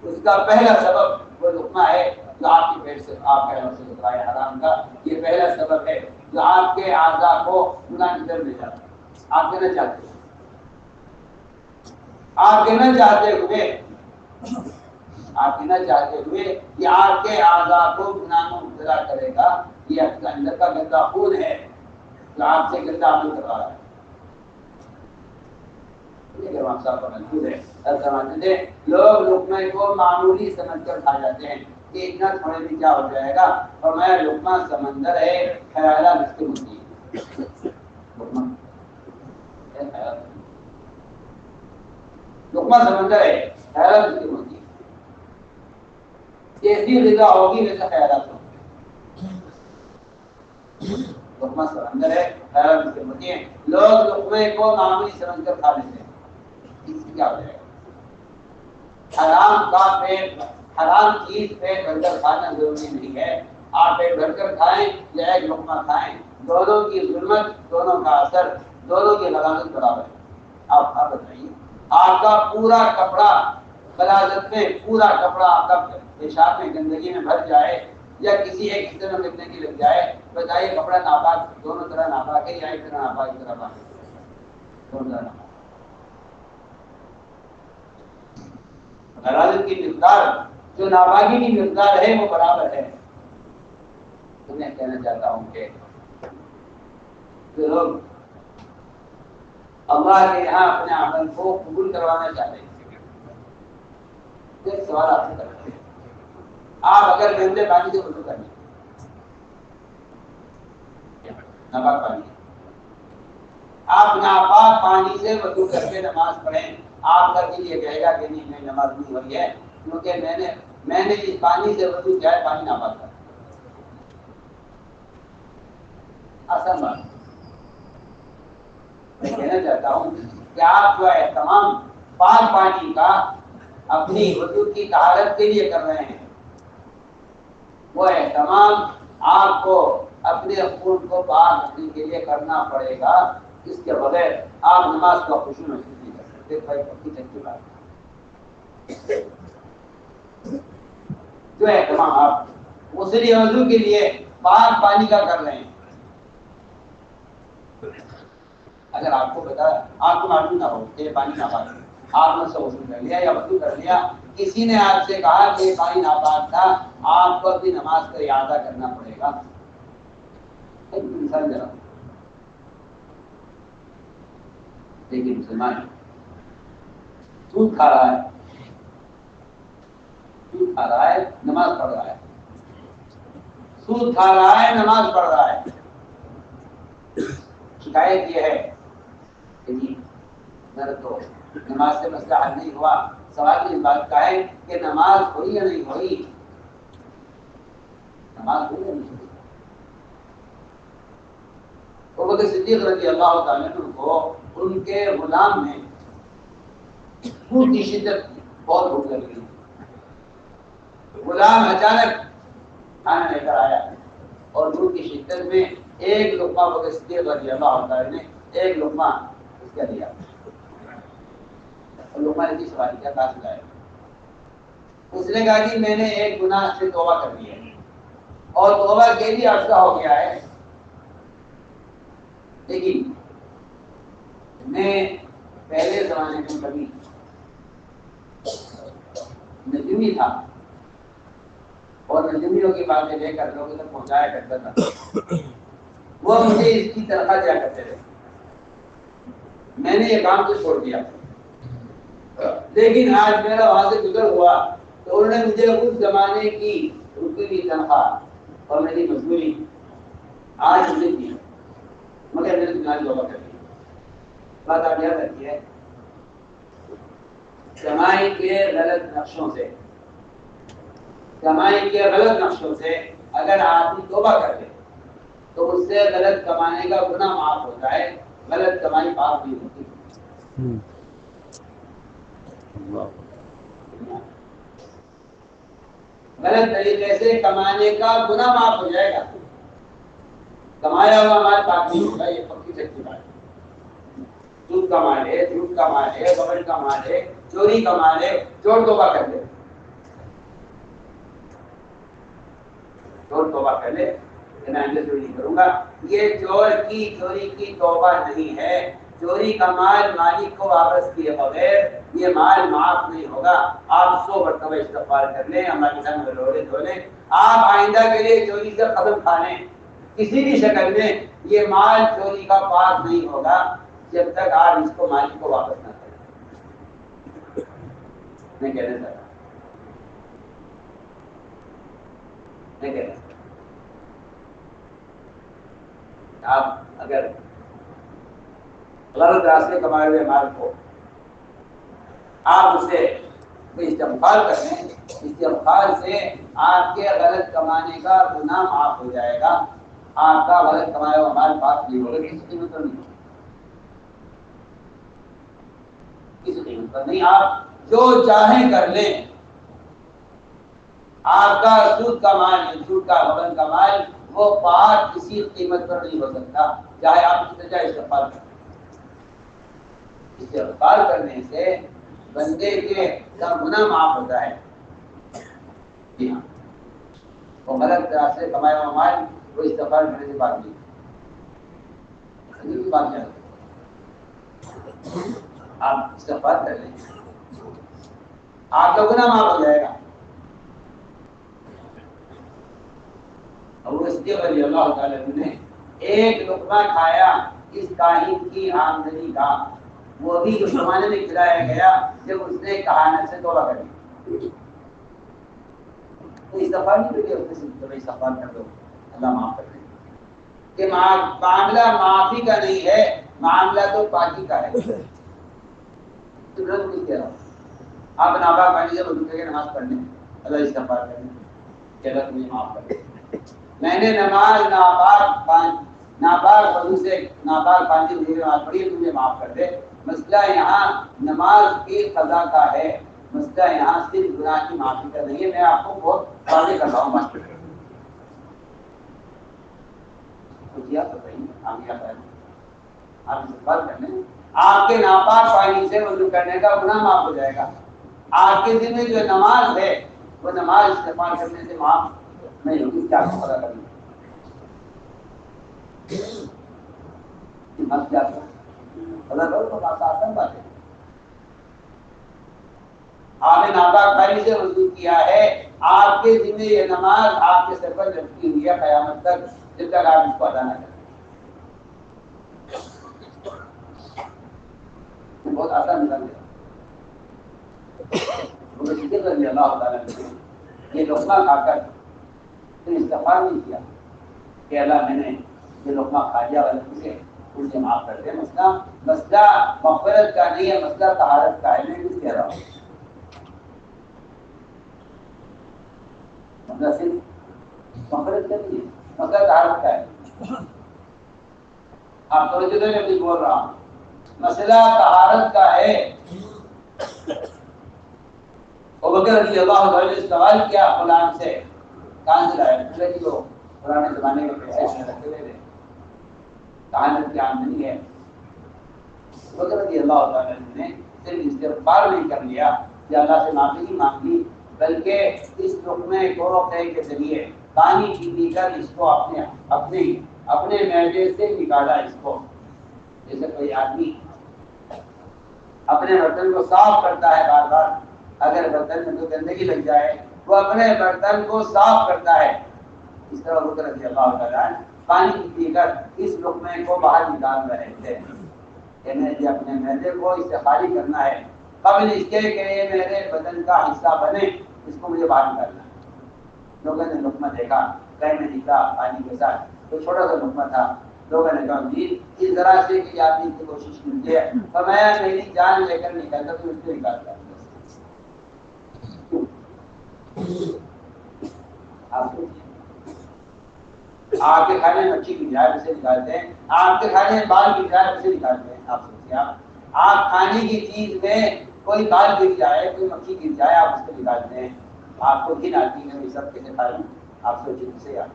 اس کا پہلا سبب وہ لقمہ ہے جو آپ کی پیٹ سے، آپ کا نفس سترائے حرام کا، یہ پہلا سبب ہے جو آپ کے اعضاء کو گناہ کی طرف لے جاتا ہے۔ آپ کہنا چاہتے ہوئے آپ نہ چاہتے ہوئے کہ آپ کے اعضاء کو گناہ میں مبتلا کرے گا، یہ آپ کے اندر کا گندا خون ہے جو آپ سے گندا عمل کروا رہا ہے. لوگ لقمے کو معمولی سمجھ کر کھا جاتے ہیں کہ اتنا تھوڑے میں کیا ہو جائے گا، اور میں لقمہ سمندر ہے خیالہ رشتے ہوتی ہے. لقمہ سمندر ہے خیالہ رشتے ہوتی ہے. جیسی غذا ہوگی ویسا خیالات ہوگی. لقمہ سمندر ہے خیالہ رشتے ہوتی ہیں. لوگ لقمے کو معمولی سمجھ کر کھا لیتے ہیں، اس سے کیا ہو جائے گا. حرام کا پیٹ، حرام چیز پیٹ بھر کر کھانا ضروری نہیں ہے. آپ پیٹ بھر کر کھائیں یا ایک لقمہ کھائیں، دونوں کی ظلمت، دونوں کا اثر، دونوں کی لذت برابر ہے. آپ بتائیے، آپ کا پورا کپڑا غلاظت میں، پورا کپڑا آپ کا پیشاب میں گندگی میں بھر جائے یا کسی ایک حصے میں گندگی لگ جائے، بتائیے کپڑا ناپاک، دونوں طرح ناپاک ہے یا ایک طرح ناپاک ایک طرح پاک ہے؟ دونوں طرح ناپاک. غلاظت کی مقدار جو ناپاکی کی مقدار ہے وہ برابر ہے. تو میں کہنا چاہتا ہوں کہ جو لوگ اللہ کے یہاں اپنے عمل کو قبول کروانا چاہتے ہیں، ایک سوال آپ سے کرتے ہیں. آپ اگر گندے پانی سے وضو کریں، ناپاک پانی، آپ ناپاک پانی سے وضو کر کے نماز پڑھیں، آپ کا دل یہ کہے گا کہ نہیں میں نماز نہیں ہوئی ہے کیونکہ میں نے اس پانی سے وضو کیا ہے، پانی ناپاک تھا. آسان بات. میں کہنا چاہتا ہوں کہ آپ جو ہے تمام پاک پانی کا اپنی وضو کی طہارت کے لیے کر رہے ہیں، وہ اہتمام آپ کو اپنے خون کو پاک رکھنے کے لیے کرنا پڑے گا. اس کے بغیر آپ نماز کا خشوع محسوس نہیں کر سکتے. بھائی پکی چکی بات. جو اہتمام آپ غسل وضو کے لیے پاک پانی کا کر رہے ہیں، اگر آپ کو پتا، آپ کو معلوم نہ ہو کہ یہ پانی ناپاک ہے، آپ نے اسے وضو کر لیا یا وضو کر لیا، کسی نے آپ سے کہا کہ یہ پانی ناپاک تھا، آپ کو اپنی نماز کا اعادہ کرنا پڑے گا. ایک انسان ذرا، لیکن مسلمان سود کھا رہا ہے، سود کھا رہا ہے، نماز پڑھ رہا ہے. سود کھا رہا ہے، نماز پڑھ رہا ہے. شکایت یہ ہے کہ جی میرا تو نماز سے مسئلہ حل نہیں ہوا. سوال اس بات کا ہے کہ نماز ہوئی یا نہیں ہوئی. نماز ہوئی یا نہیں ہوئی. ابوبکر صدیق رضی اللہ تعالیٰ عنہ کو ان کے غلام نے بھوک کی شدت کی، بہت بھوک لگ گئی. غلام اچانک کھانا لے کر آیا اور بھوک کی شدت میں ایک لقمہ ابوبکر صدیق رضی اللہ تعالیٰ نے ایک لقمہ اس کا دیا. اور لقمہ کی سوال کیا کہاں سے لائے؟ اس نے کہا کہ میں نے ایک گناہ سے توبہ کر لی ہے اور توبہ کے لیے عرصہ ہو گیا ہے، لیکن میں پہلے زمانے میں کبھی نجومی تھا اور نجومیوں کی باتیں لے کر لوگوں تک پہنچایا کرتا تھا. وہ مجھے اس کی تنخواہ دیا کرتے تھے. میں نے یہ کام تو چھوڑ دیا، لیکن آج میرا وہاں سے گزر ہوا تو انہوں نے مجھے اس زمانے کی رکی ہوئی تنخواہ اور میری مزدوری آج مجھے دی، مگر میں نے تمہاری توبہ کر دی. بات آپ یاد رکھیے، کمائی کے غلط نقشوں سے، کمائی کے غلط نقشوں سے اگر آدمی توبہ کر لے تو اس سے غلط کمانے کا گناہ معاف ہوتا ہے، غلط کمائی معاف نہیں ہوتی. غلط طریقے سے کمانے کا گناہ معاف ہو جائے گا، کمایا ہوا مال پاک نہیں ہوگا. یہ پکی سچی بات ہے. سود کا مال ہے، جھوٹ کا مال ہے، غبن کا مال ہے، چوری کا مال ہے، چور توبہ کر لے، چور توبہ کر لے کہ میں آئندہ چوری نہیں کروں گا. یہ چور کی چوری کی توبہ نہیں ہے، چوری کا مال مالک کو واپس کیے بغیر یہ مال معاف نہیں ہوگا. آپ 100 مرتبہ استغفار کر لیں, اللہ کے سامنے روڑے دھو لیں, آپ آئندہ کے لیے چوری سے قدم کھا لیں. کسی بھی شکل میں یہ مال چوری کا پاک نہیں ہوگا جب تک آپ اس کو مالک کو واپس نہ کریں. میں کہنا چاہتا ہوں, میں کہنا چاہتا ہوں آپ اگر غلط راستے کمائے ہوئے مال کو آپ اسے استغفار کر لیں, استغفار سے آپ کے غلط کمانے کا گناہ معاف ہو جائے گا. آپ کا غلط کمایا ہوا مال پاک نہیں ہوگا, کسی قیمت پر نہیں, کسی قیمت پر نہیں. آپ جو چاہیں کر لیں, آپ کا سود کا مال, سود کا غبن کا مال وہ پاک کسی قیمت پر نہیں ہو سکتا, چاہے آپ اس سے چاہے استغفار کریں. استغفار کرنے سے بندے کے کا گناہ معاف ہوتا ہے. جی ہاں, وہ غلط راستے سے کمایا ہوا مال وہ استغفار کرنے سے بات نہیں, بات نہیں. آپ استغفار کر لیں, آپ کا گناہ معاف ہو جائے گا. ابو صدیق رضی اللہ تعالی عنہ نے ایک لقمہ کھایا اس کاہن کی آمدنی کا, وہ بھی اس زمانے میں کھلایا گیا جب اس نے کہانت سے توبہ کر لی. تو استغفار نہیں کرے, اس نے استغفار کر دو, اللہ معاف کر دے. کہ معاملہ معافی کا نہیں ہے, معاملہ تو پاکی کا ہے. تو رنگ نہیں کہہ رہا, آپ ناپاک پانی سے وضو کر کے نماز پڑھ لیں, اللہ استغفار کر لیں کہ اللہ تمہیں معاف کر دے. میں نے نماز ناپاک وضو سے ناپاک پانی سے نماز پڑھی, تمہیں معاف کر دے. مسئلہ یہاں نماز کی قضا کا ہے, مسئلہ یہاں صرف گناہ کی معافی کا نہیں ہے. میں آپ کو بہت واضح کر رہا ہوں بات. آپ استغفار کر لیں, آپ کے ناپاک پانی سے وضو کرنے کا گناہ معاف ہو جائے گا. آپ کے دل میں جو نماز ہے وہ نماز استغفار کرنے سے معاف نہیں ہوگی. کیا پتا کریں کیا آسان بات ہے. آپ نے ناپاک پانی سے وضو کیا ہے, آپ کے ذمہ یہ نماز آپ کے سر پر لٹکی ہوئی ہے قیامت تک, جب تک آپ اس کو ادا نہ کریں. بہت آسان نظام ہے. اللہ تعالیٰ نے یہ لقمہ کھا کر استغفار نہیں کیا کہ اللہ میں نے یہ لقمہ کھا لیا غلطی سے, مجھے معاف کر دے. مسئلہ مغفرت کا نہیں ہے, مسئلہ طہارت کا ہے. میں کچھ کہہ رہا ہوں, مسئلہ صرف مغفرت کا نہیں ہے, مسئلہ طہارت کا ہے. آپ توجہ دیں, میں کچھ بول رہا ہوں. مسئلہ طہارت کا ہے. ابوبکر رضی اللہ عنہ نے سوال کیا غلام سے, کہاں سے لائے؟ کہ وہ پرانے زمانے کے پیسے رکھے ہوئے تھے, کہانت کی آمدنی ہے. ابوبکر رضی اللہ عنہ نے صرف استغفار نہیں کر لیا کہ اللہ سے معافی نہیں مانگی, بلکہ اس لقمے کو طے کے ذریعے پانی پی کر اس کو اپنے معدے سے نکالا. اس کو جیسے کوئی آدمی اپنے برتن کو صاف کرتا ہے بار بار, اگر برتن میں کوئی گندگی لگ جائے وہ اپنے برتن کو صاف کرتا ہے. اس طرح ابوبکر رضی اللہ عنہ پانی پی کر اس لقمے کو باہر نکال رہے تھے. کہ اپنے معدے کو اس سے خالی کرنا ہے قبل اس کے کہ یہ میرے بدن کا حصہ بنے, اس کو مجھے باہر نکالنا ہے. لوگوں نے لقمہ دیکھا, کہیں میں نکلا پانی کے ساتھ, تو چھوٹا سا لقمہ تھا. لوگوں نے کہا جی اس طرح سے کہ آدمی کی کوشش ملتی ہے, فرمایا میری جان لے کر نکالتا تو اس کو نکالتا. آپ کے کھانے میں مچھی کی جائے اسے نکالتے ہیں, آپ کے کھانے میں بال کی جائے اسے نکالتے ہیں. آپ سوچیے, آپ کھانے کی چیز میں کوئی بال گر جائے, کوئی مکھی گر جائے, آپ اس کو نکالتے ہیں. آپ کو گن آتی ہے, یہ سب کیسے کھا لوں, آپ سوچیے کسے آپ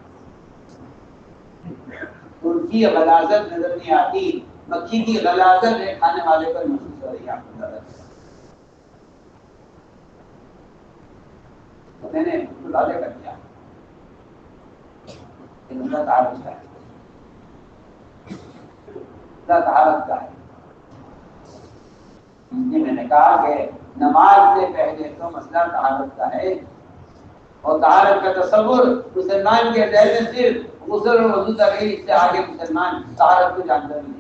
ان کی غلاظت نظر نہیں آتی, مکھی کی غلاظت ہے کھانے والے پر محسوس ہو رہی ہے. آپ کو تو میں نے واضح کر دیا کہ مسئلہ طہارت کا ہے, مسئلہ طہارت کا ہے. میں نے کہا کہ نماز سے پہلے تو مسئلہ طہارت کا ہے، اور طہارت کا تصور مسلمان کے ذہن میں صرف غسل اور وضو تک ہے، اس سے آگے مسلمان طہارت کو جانتا نہیں ہے۔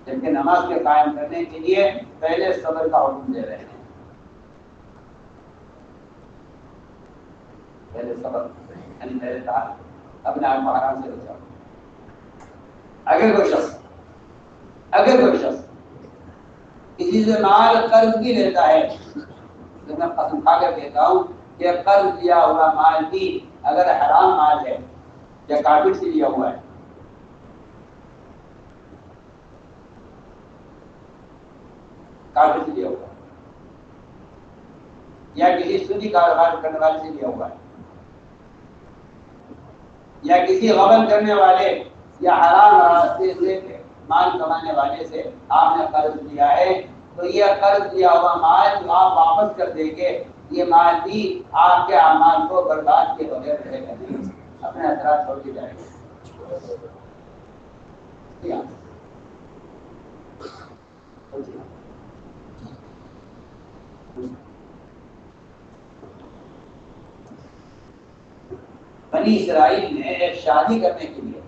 جبکہ نماز کے قائم کرنے کے لیے پہلے صبر کا حکم دے رہے ہیں، پہلے صبر یعنی پہلے طہارت، اپنے آپ کو حرام سے بچاؤ۔ اگر کوئی شخص کسی سے مال قرض بھی لیتا ہے تو میں قسم کھا کر کہتا ہوں کہ قرض لیا ہوا مال بھی اگر حرام مال ہے یا کافر سے لیا ہوا ہے، کافر سے لیا ہوا ہے یا کسی سودی کاروبار کرنے والے سے لیا ہوا ہے یا کسی غبن کرنے والے یا حرام راستے سے مال کمانے والے سے آپ نے قرض لیا ہے، تو یہ قرض لیا ہوا مال جو آپ واپس کر دیں گے، یہ مال بھی آپ کے اعمال کو برباد کے بغیر رہے گا نہیں، اپنے اثرات چھوڑ کے جائے گا۔ بنی اسرائیل نے ایک شادی کرنے کے لیے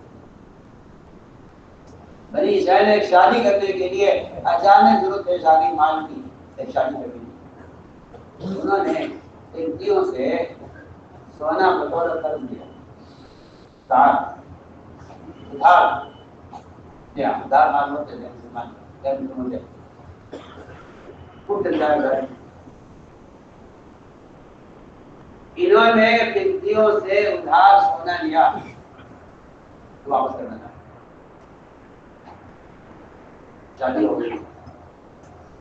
اچانک ضرورت پیش آ گئی مال کی، ایک شادی کرنے کی، انہوں نے قیمتیوں سے سونا بطور قرض لیا، ادھار مال ہوتے تھے مسلمان، انہوں نے قیمتیوں سے ادھار سونا لیا تو واپس کرنا تھا، شادی ہو گئی،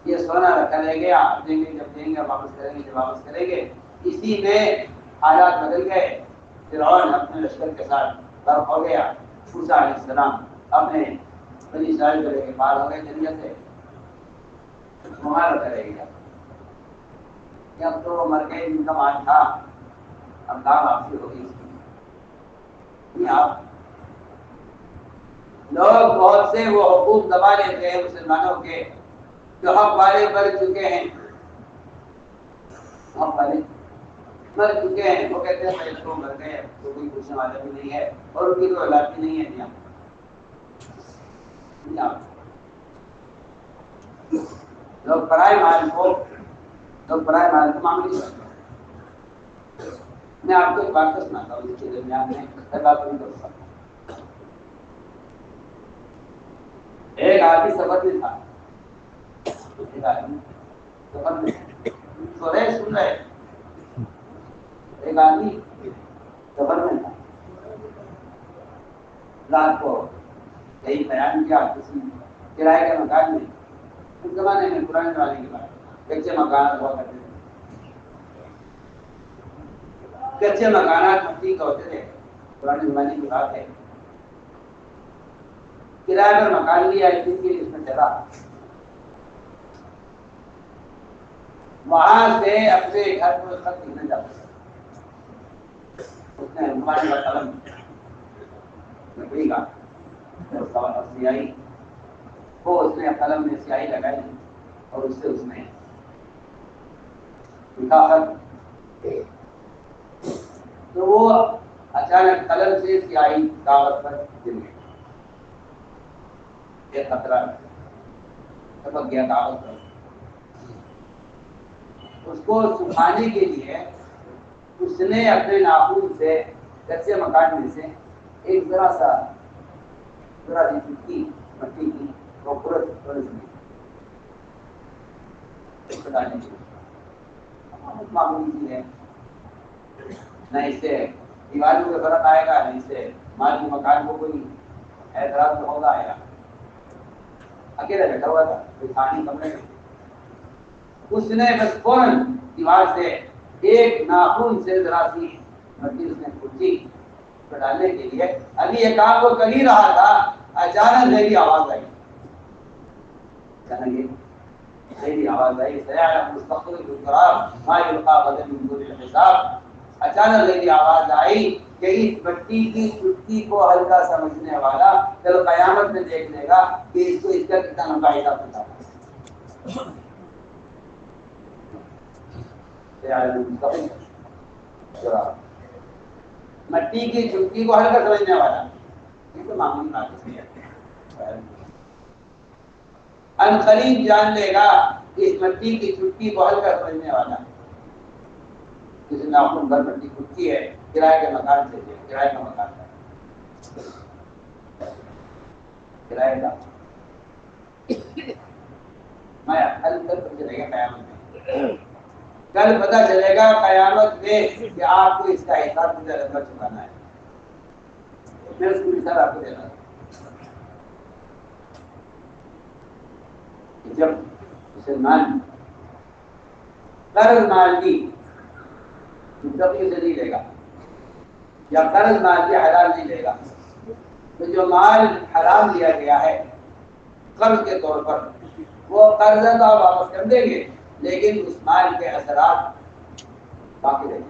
یہ سونا رکھا رہ گیا، دیں گے جب دیں گے واپس کریں گے جب واپس کریں گے، اسی میں حالات بدل گئے، فرعون اپنے لشکر کے ساتھ غرق ہو گیا، موسیٰ علیہ السلام اپنے بنی اسرائیل کو لے کے پار ہو گئے دریا سے، ممالک رہ گیا، اب تو مر گئے، ان کا مال تھا، اب کام واپسی ہوگی اس کی، آپ لوگ بہت سے وہ حقوق دبا لیتے ہیں مسلمانوں کے جو حق والے مر چکے ہیں، حق والے مر چکے ہیں، وہ کہتے ہیں تو مر گئے، تو کوئی پوچھنے والا بھی نہیں ہے اور ان کی کوئی اولاد بھی نہیں ہے، لوگ پرائے مال کو معاملے کرتے ہیں۔ میں آپ کو ایک بات سناتا ہوں، اس کے درمیان میں بات نہیں کر سکتا۔ ایک آدمی سفر میں تھا، سن رہے ایک آدمی سفر میں تھا، رات کو کئی بیان کیا کسی کرائے کے مکان میں، اس زمانے میں پرانے زمانے کی بات، کچے مکانات ہوا کرتے تھے، کچے مکانات مٹی کا ہوتے تھے، پرانے زمانے کی بات ہے، کرایہ پر مکان لیا، ایک دن کے لیے اس میں ٹھہرا، وہاں سے اپنے گھر کو خط لکھنے جاتا، اس نے ہمارے کا قلم لکڑی کا سیاہی وہ اس نے قلم میں سیاہی لگائی اور اس سے اس نے لکھا خط، تو وہ اچانک قلم سے سیاہی کاغذ پر گر گئی، ایک خطرہ ٹپک گیا کاغذ پر، اس کو سکھانے کے لیے اس نے اپنے ناخن سے کچے مکان میں سے ایک ذرا سی چٹکی مٹی کی وہ معمولی چیز ہے، نہ اس سے دیواروں کا فرق آئے گا، نہ اس سے مالی مکان کو کوئی اعتراض تو ہوگا آئے گا، اکیلا بیٹھا ہوا تھا، کوئی کھانے کمرے میں، اس نے بس فوراً دیوار سے ایک ناخن سے ذرا سی مٹی اس نے کھودی ڈالنے کے لیے، ابھی یہ کام وہ کر ہی رہا تھا، اچانک ذہنی آواز آئی، اچانک ذہنی آواز آئی کہ اس مٹی کی چٹکی کو ہلکا سمجھنے والا چلو قیامت میں دیکھ لے گا کہ اس کو اس کا کتنا نفائدہ پتا ہے. مٹی کی چٹکی کو ہلکا سمجھنے والا یہ تو معمولی بات ہے. عنقریب جان لے گا اس مٹی کی چٹکی کو ہلکا سمجھنے والا. جسے ناخن بھر مٹی چٹکی ہے کرائے کے مکان سے کرائے کا مکان کرائے کا میں چلے گا قیامت میں. کل پتہ چلے گا قیامت میں کہ آپ کو اس کا حساب مجھے لگا چکانا ہے. میں اس کی مثال آپ کو دینا جب مسلمان قرض مال کی مستقبل سے نہیں لے گا یا قرض مال کی حلال نہیں لے گا تو جو مال حرام دیا گیا ہے قرض کے طور پر وہ قرضہ تو آپ واپس کر دیں گے لیکن اس مال کے اثرات باقی رہیں گے.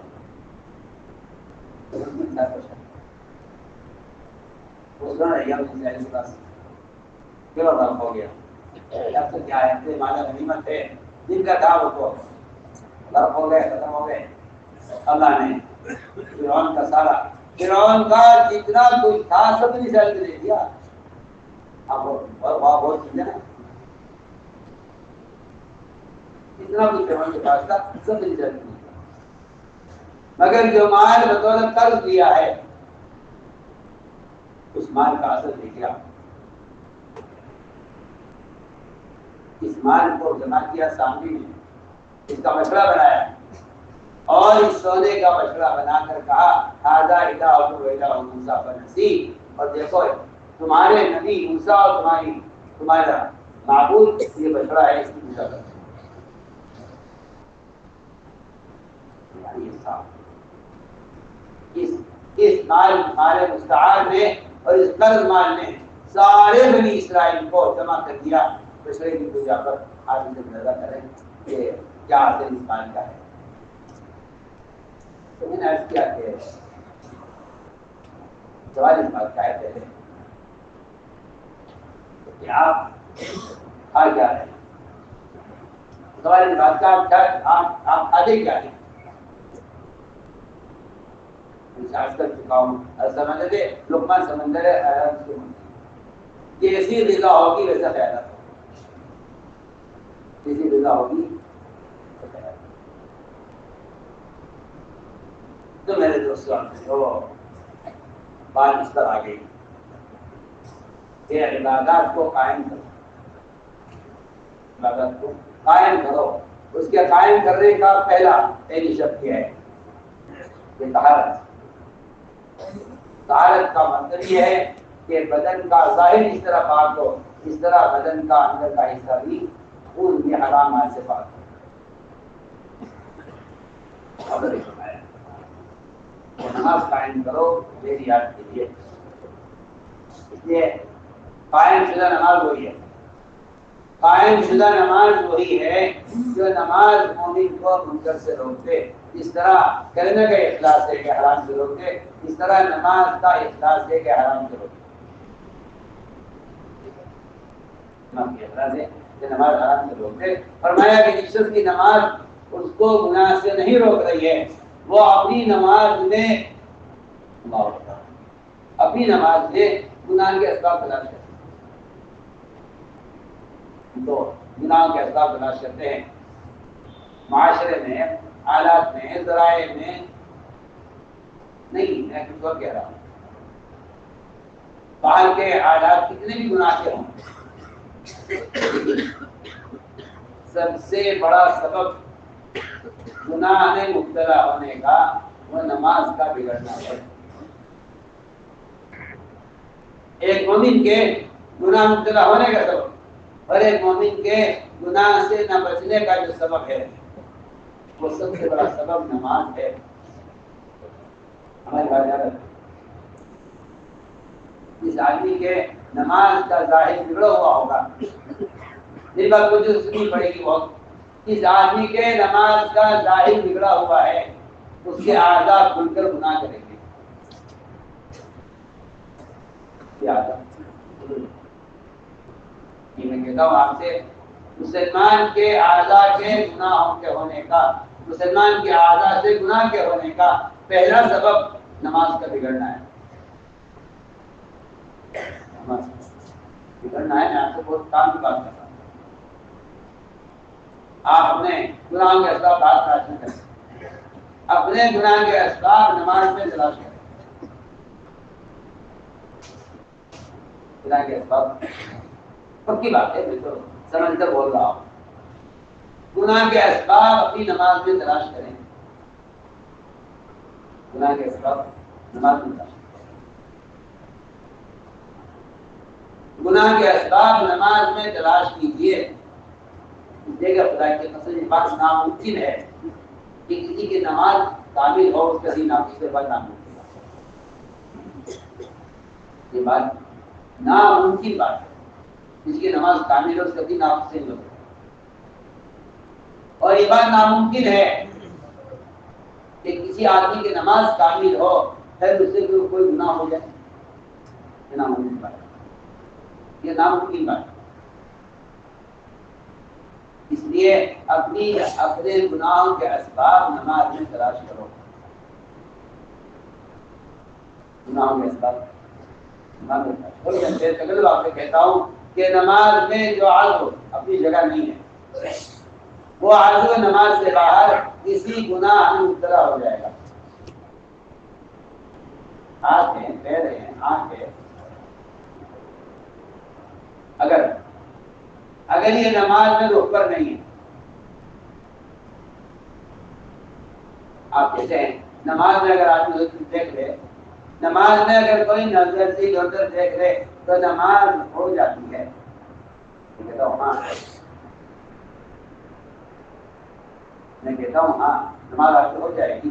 ہو گیا اب تو کیا ہے مالا غنیمت ہے جن کا تھا وہ تو غرق ہو گئے ختم ہو گئے. اللہ نے فرعون کا سارا فرعون کا جتنا کچھ تھا سب نکال کے دے دیا. آپ بہت چیزیں نا اتنا کچھ فرعون کے پاس تھا سب نکال کے دیا. مگر جو مال بطور قرض دیا ہے اس مال کا اثر دیکھا. اس مال کو جمع کیا سامنے میں اس کا مشورہ بنایا اور اس سونے کا مشورہ بنا کر کہا ہذا الہ موسیٰ فنسی. اور دیکھو تمہارے نبی موسیٰ اور تمہارا معبود یہ مشورہ ہے اس کی پوجا کرو. اس مال ہمارے مستعار میں اور اس قرض مال نے سارے بنی اسرائیل کو جمع کر دیا. بشرے کی پوجا پر آج سے نظر کریں کہ کیا حاصل اس مال کا ہے. تو میں نے عرض کیا کہ سوال اس بات کا ہے پہلے کہ آپ کھا کیا رہے ہیں. سوال اس بات کا آپ کھاتے کیا ہیں. کر چکا ہوں سمجھ لے لقمہ سمندر ہے جیسی غذا ہوگی ویسا خیال ہوگا. جیسی غذا ہوگی تو میرے دوستوں بات اس پر آ گئی کہ عبادات کو قائم کرو. عبادت کو قائم کرو. اس کے قائم کرنے کا پہلی شرط یہ ہے کہ طہارت. طہارت کا مطلب یہ ہے کہ بدن کا ظاہر اس طرح پاک ہو اس طرح بدن کا اندر کا حصہ بھی خون بھی حرام مال سے پاک ہو. نماز قائم کرو میری یاد کے لیے. اس لیے قائم شدہ نماز وہی ہے. قائم شدہ نماز وہی ہے جو نماز مومن کو منکر سے روکتے. اس طرح کلمے کا اخلاص ہے کہ حرام سے روکتے اس طرح نماز کا اخلاص ہے کہ حرام سے روکتے. نماز حرام سے روکتے. فرمایا کہ جس شخص کی نماز اس کو گناہ سے نہیں روک رہی ہے وہ اپنی نماز میں گناہ کے اسباب تلاش کرتے ہیں. تو گناہ کے اسباب تلاش کرتے ہیں معاشرے میں حالات میں ذرائع میں نہیں. میں کچھ اور کہہ رہا ہوں باہر کے حالات کتنے بھی گناہ کے ہوں سب سے بڑا سبب گناہ میں مبتلا ہونے کا وہ نماز کا بگڑنا ہے. ایک مومن کے گناہ مبتلا ہونے کا سبب اور ایک مومن کے گناہ سے نہ بچنے کا جو سبب ہے وہ سب سے بڑا سبب نماز ہے. ہمارے بھائی اس آدمی کے نماز کا ظاہر بگڑا ہوا ہوگا میری بات کو جو سنی پڑے گی بہت. اس آدمی کے نماز کا ظاہر بگڑا ہوا ہے اس کے اعضاء کھل کر گناہ کریں گے. میں کہتا ہوں آپ سے، مسلمان کے اعضاء کے گناہوں کے ہونے کا، مسلمان کے اعضاء سے گناہ کے ہونے کا پہلا سبب نماز کا بگڑنا ہے. نماز بگڑنا ہے. میں آپ سے بہت کام کی بات کر رہا ہوں. آپ اپنے گناہوں کے اسباب بات تلاش نہ کریں، اپنے گناہ کے اسباب نماز میں تلاش کریں. گناہ کے اسباب پکی بات ہے، میں تو سمجھ کر بول رہا ہوں. گناہ کے اسباب اپنی نماز میں تلاش کریں. گناہ کے اسباب نماز میں تلاش کریں. گناہ کے اسباب نماز میں تلاش کیجیے. دیکھا خدا کی قسم یہ بات ناممکن ہے کہ کسی کی نماز کامل ہو اس کا دین ناقص سے بات ناممکن ہے. یہ بات ناممکن بات ہے. کسی کی نماز کامل ہو اس کا دین ناقص سے نہیں ہوتا. اور یہ بات ناممکن ہے کہ کسی آدمی کی نماز کامل ہو پھر اس سے کوئی گناہ ہو جائے. یہ ناممکن بات ہے. یہ ناممکن بات ہے. اس لیے اپنے گناہوں کے اسباب نماز میں تلاش کرو. گناہوں کے اسباب نماز میں تلاش کرو. آپ سے کہتا ہوں کہ نماز میں جو عزو اپنی جگہ نہیں ہے، وہ عزو نماز سے باہر کسی گناہ میں مبتلا ہو جائے گا. ہاتھ ہے، پیر ہے، آنکھ ہے، اگر یہ نماز میں رخ پر نہیں ہے. آپ کہتے ہیں نماز میں اگر آدمی دیکھ لے، نماز میں اگر کوئی نظر سے ادھر دیکھ لے تو نماز ہو جاتی ہے. میں کہتا ہوں ہاں نماز آپ کی ہو جائے گی.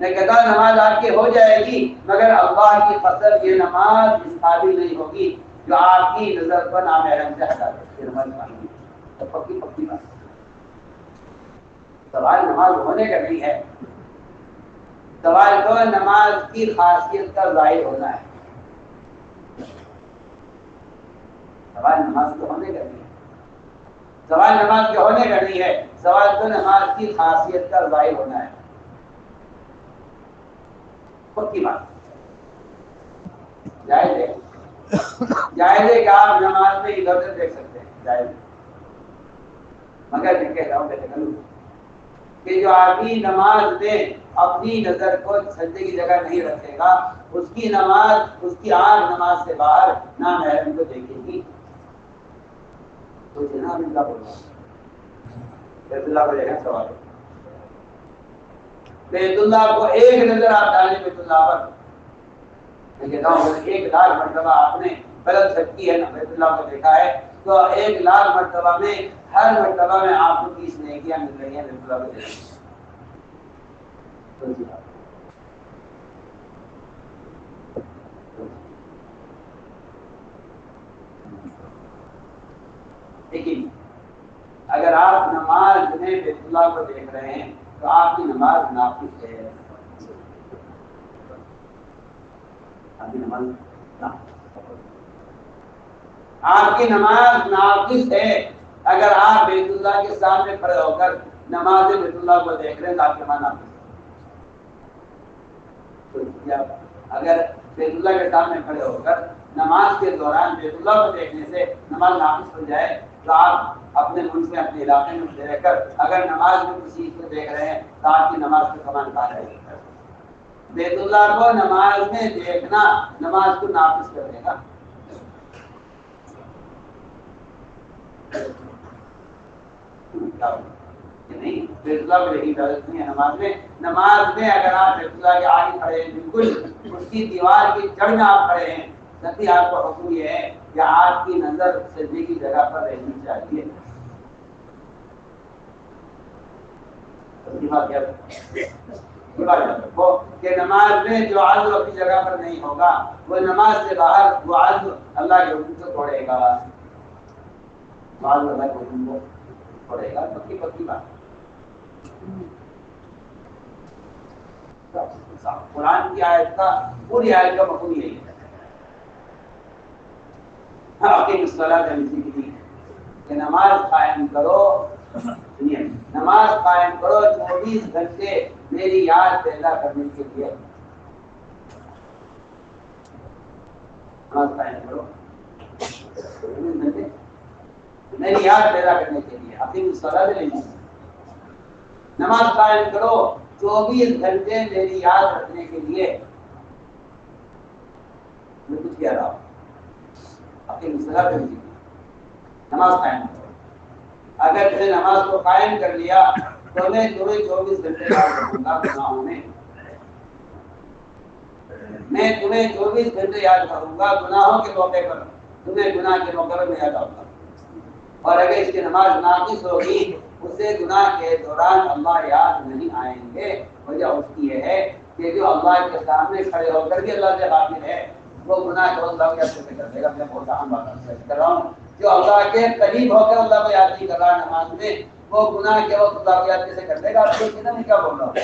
میں کہتا ہوں نماز آپ کی ہو جائے گی، مگر اللہ کی قسم یہ نماز اس قابل نہیں ہوگی جو آپ کی نظر پر نامحرم سے ہٹا دے. یہ نماز نہیں تو پکی بات. سوال نماز ہونے کا نہیں ہے، سوال تو نماز کی خاصیت کا ظاہر ہونا ہے. سوال نماز کے ہونے کا نہیں ہے، سوال نماز کے ہونے کا نہیں ہے، سوال تو نماز کی خاصیت کا ظاہر ہونا ہے. پکی بات. جائز ہے کہ آپ نماز میں ادھر ادھر دیکھ سکتے ہیں، جائز ہے. مگر میں کہہ رہا ہوں کہ جو آدمی نماز میں اپنی نظر کو سجدے کی جگہ نہیں رکھے گا، اس کی نماز، اس کی آنکھ نماز سے باہر نامحرم کو دیکھے گی. تو جناب اللہ بول رہا بیت اللہ کو دیکھنا سوال ہے. بیت اللہ کو ایک نظر آپ ڈالیں بیت اللہ پر. میں کہتا ہوں اگر 1,00,000 مرتبہ آپ نے غلط سچی ہے نا بیت اللہ کو دیکھا ہے تو 1,00,000 مرتبہ میں ہر مرتبہ میں آپ کو 30 نیکیاں مل رہی ہیں بیت اللہ کو دیکھنے. لیکن اگر آپ نماز میں بیت اللہ کو دیکھ رہے ہیں تو آپ کی نماز ناقص ہے. آپ کی نماز ناقص ہے. اگر آپ بیت اللہ کے سامنے کھڑے ہو کر نماز بیت اللہ کو دیکھ رہے ہیں تو آپ کی نماز ناقص ہے. اگر بیت اللہ کے سامنے کھڑے ہو کر نماز کے دوران بیت اللہ کو دیکھنے سے نماز ناقص ہو جائے تو آپ اپنے ملک میں، اپنے علاقے میں رہ کر اگر نماز میں کسی کو دیکھ رہے ہیں تو آپ کی نماز کا سامان کہاں رہے گا؟ بیت اللہ کو نماز میں دیکھنا نماز کو ناقص کر دے گا. نہیں، بیت اللہ کو دیکھنے کی اجازت نہیں ہے نماز میں. نماز میں اگر آپ بیت اللہ کے آگے کھڑے ہیں، بالکل اس کی دیوار کی جڑ میں آپ کھڑے ہیں، تبھی آپ کو حکم یہ ہے کہ آپ کی نظر سجدے کی جگہ پر رہنی چاہیے. کہ نماز میں جو عزو اپنی جگہ پر نہیں ہوگا وہ نماز سے باہر وہ عزو اللہ کے حکم کو توڑے گا. اللہ کے حکم کو توڑے گا. پکی بات. قرآن کی آیت کا، پوری آیت کا مفہوم یہی ہے اقیم الصلاۃ لذکری کہ نماز قائم کرو، نماز قائم کرو 24 گھنٹے میری یاد پیدا کرنے کے لیے، نماز قائم کرو 24 گھنٹے میری یاد پیدا کرنے کے لیے، اقیم الصلاۃ لذکری، نماز قائم کرو 24 گھنٹے میری یاد رکھنے کے لیے، میں کچھ کہہ رہا ہوں، اقیم الصلاۃ لذکری، نماز قائم کرو۔ اگر تم نے نماز کو قائم کر لیا تو میں تمہیں 24 گھنٹے یاد رکھوں گا گناہوں میں تمہیں 24 گھنٹے یاد رکھوں گا گناہوں کے موقع پر، تمہیں گناہ کے موقع پر میں یاد آؤں گا۔ اور اگر اس کی نماز ناقص ہوگی، اسے گناہ کے دوران اللہ یاد نہیں آئیں گے، وجہ اس کی یہ ہے کہ جو اللہ کے سامنے کھڑے ہو کر بھی اللہ سے غافل ہے، وہ گناہ کو اللہ کیسے کر دے گا؟ میں بہت اہم بات کر رہا ہوں، جو اللہ کے قریب ہو کر اللہ کو یاد نہیں کر رہا نماز میں، وہ گناہ کے وقت اللہ کو یاد کیسے کر دے گا؟ آپ دیکھیں نا میں کیا بول رہا ہوں۔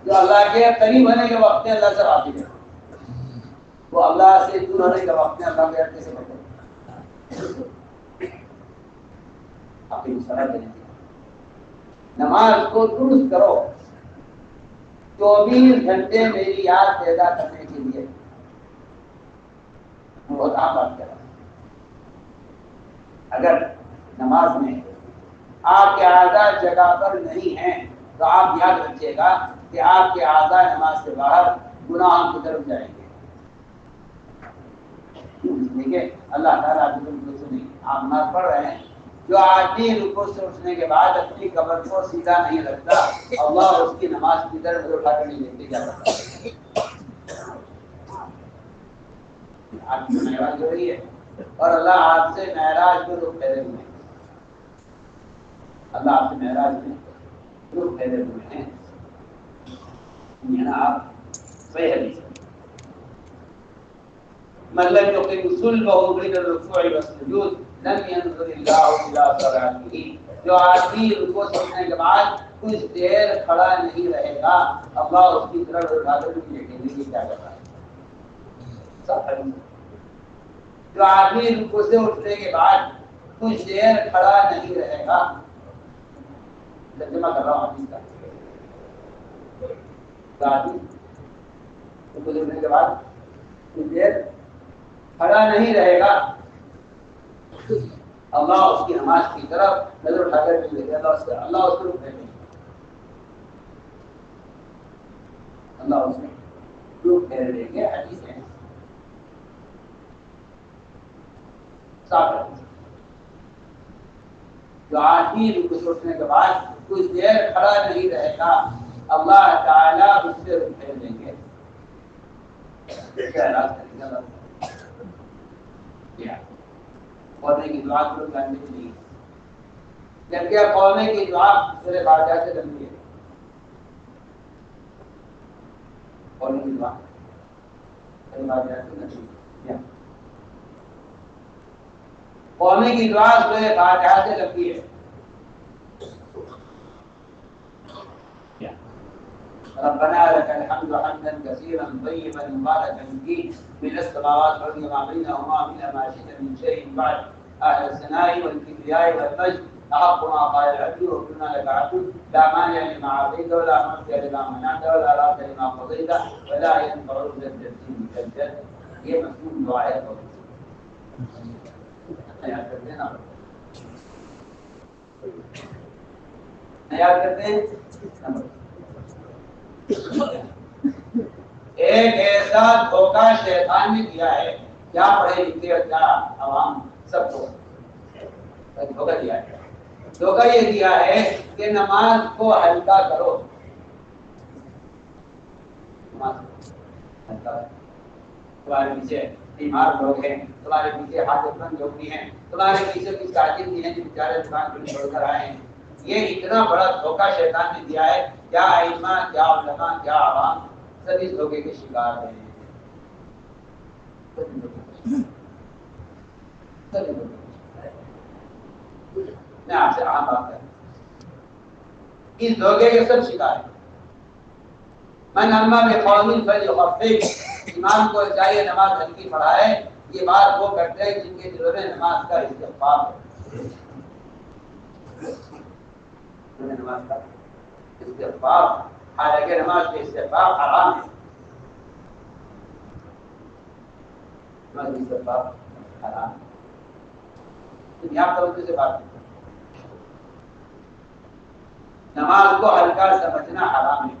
جو اللہ کے قریب ہونے کے وقت میں اللہ سے غافل ہے، وہ اللہ سے دور ہونے کے وقت میں اللہ کو یاد کیسے کر دے گا؟ اپنی صلاح دیں، نماز کو درست کرو 24 گھنٹے میری یاد پیدا کرنے کے لیے، بہت عام بات کر رہا ہوں۔ اگر نماز میں آپ کے اعضاء جگہ پر نہیں ہیں تو آپ یاد رکھیے گا کہ آپ کے اعضاء نماز سے باہر گناہوں کی طرف جائیں گے۔ دیکھیے اللہ تعالیٰ آپ نماز پڑھ رہے ہیں، جو آدمی رکوع سے اٹھنے کے بعد اپنی کمر کو سیدھا نہیں رکھتا، اللہ اس کی نماز کی طرف اٹھا کر نہیں لیتے جا سکتا۔ آپ کی معراج ہو رہی ہے اور اللہ آپ سے معراج میں رخ پھیرے ہوئے ہیں، اللہ آپ سے معراج میں رخ پھیرے ہوئے ہیں، یہ نا آپ صحیح حدیث ہے۔ من لم يقم صلبه بين الركوع والسجود لم ينظر الله الى صلاته، جو آدمی رکوع سے اٹھنے کے بعد کچھ دیر کھڑا نہیں رہے گا، اللہ اس کی طرف اٹھا کر نہیں دیکھیں گے کہ کیا کر رہا ہے۔ سب حدیث، جو آدمی رکوع سے اٹھنے کے بعد کچھ دیر کھڑا نہیں رہے گا، ترجمہ کر رہا ہوں حدیث کا، آدمی رکوع سے اٹھنے کے بعد کچھ دیر کھڑا نہیں رہے گا، اللہ اس کی نماز کی طرف نظر اٹھا کر نہیں دیکھے، اللہ اس کو رک دیں گے، اللہ اس میں رک پھیر دیں گے۔ حدیث ہے صاف حدیث، جو آدمی رکوع سے اٹھنے کے بعد کچھ دیر کھڑا نہیں رہے گا، اللہ تعالیٰ اس سے رک پھیر دیں گے۔ کیا علاج کریں گے اللہ؟ قومے کی دعا کو جاننے کے لیے، جبکہ قومے کی دعا سورہ فاتحہ سے لمبی ہے، قومے کی دعا سورہ فاتحہ سے لمبی ہے، قومے کی دعا سورہ فاتحہ سے لمبی ہے۔ ربنا لك الحمد حمدا كثيرا طيبا مباركا فيه من السماوات والارض وما بينهما من ما شئت من شيء بعد اهل الثناء والكبرياء والمجد احق ما قال العبد وكلنا لك عبد لا مانع لما اعطيت ولا معطي لما منعت ولا راد لما قضيت ولا ينفع ذا الجد منك الجد۔ یہ مفہوم دعا ہے، یاد کرتے ہیں نا، یاد کرتے ہیں۔ ایک ایسا دھوکہ شیطان نے دیا ہے، کیا پڑھے لکھے اور کیا عوام سب کو دھوکہ دیا ہے۔ دھوکہ یہ دیا ہے کہ نماز کو ہلکا کرو، نماز کو ہلکا کرو۔ تمہارے پیچھے بیمار لوگ ہیں، تمہارے پیچھے حاجت مند لوگ بھی ہیں، تمہارے پیچھے کچھ تاجر بھی ہیں جو بیچارے دکان پہ چھوڑ کر آئے ہیں۔ یہ اتنا بڑا دھوکہ شیطان نے دیا ہے، کیا ائمہ، کیا علماء، کیا عوام سب اس دھوکے کے شکار ہیں۔ میں آپ سے عام بات کروں، اس دھوکے کے سب شکار ہیں۔ من اما بقول فلیخفف، امام کو چاہیے نماز ہلکی پڑھائے. یہ بات وہ کرتے ہیں جن کے دلوں میں نماز کا استحباب ہے. نماز کا استحباب، حالانکہ نماز کے استحباب حرام ہے. نماز کے استحباب حرام ہے. یہاں توجہ سے بات کرتے ہیں. نماز کو ہلکا سمجھنا حرام ہے.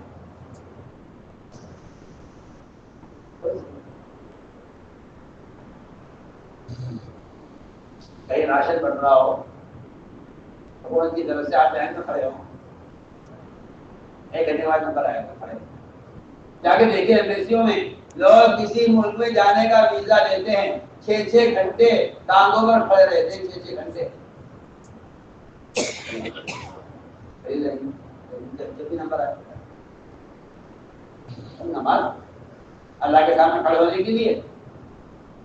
کہیں راشن بن رہا ہو، حکومت کی طرف سے آپ لائن میں کھڑے ہو، 1 گھنٹے بعد نمبر آئے گا، کھڑے جا کے دیکھیں ایمبیسیوں میں لوگ کسی ملک میں جانے کا ویزا لیتے ہیں، 6 گھنٹے ٹانگوں پر کھڑے رہتے ہیں. 6 گھنٹے جب بھی نمبر آئے. نماز اللہ کے سامنے کھڑے ہونے کے لیے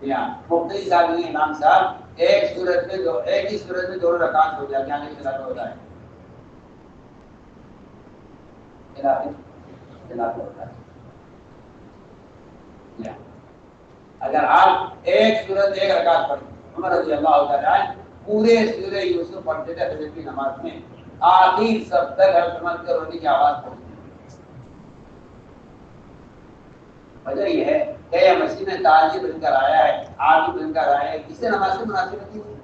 مختلف آدمی امام صاحب ایک ہی صورت میں 2 رکعت ہو جاتی ہے. خلاف ہوتا ہے. اگر آپ ایک صورت 1 رکعت پڑھیں، عمر رضی اللہ تعالیٰ عنہ پورے سورہ یوسف پڑھتے تھے فجر کی نماز میں، آخر سب تک ہر سمجھ کر رونے کی آواز پڑتی. وجہ یہ ہے کہ یہ مسیح میں تاجر بن کر آیا ہے، عالم بن کر آیا ہے، اس سے نماز سے مناسبت نہیں ہے.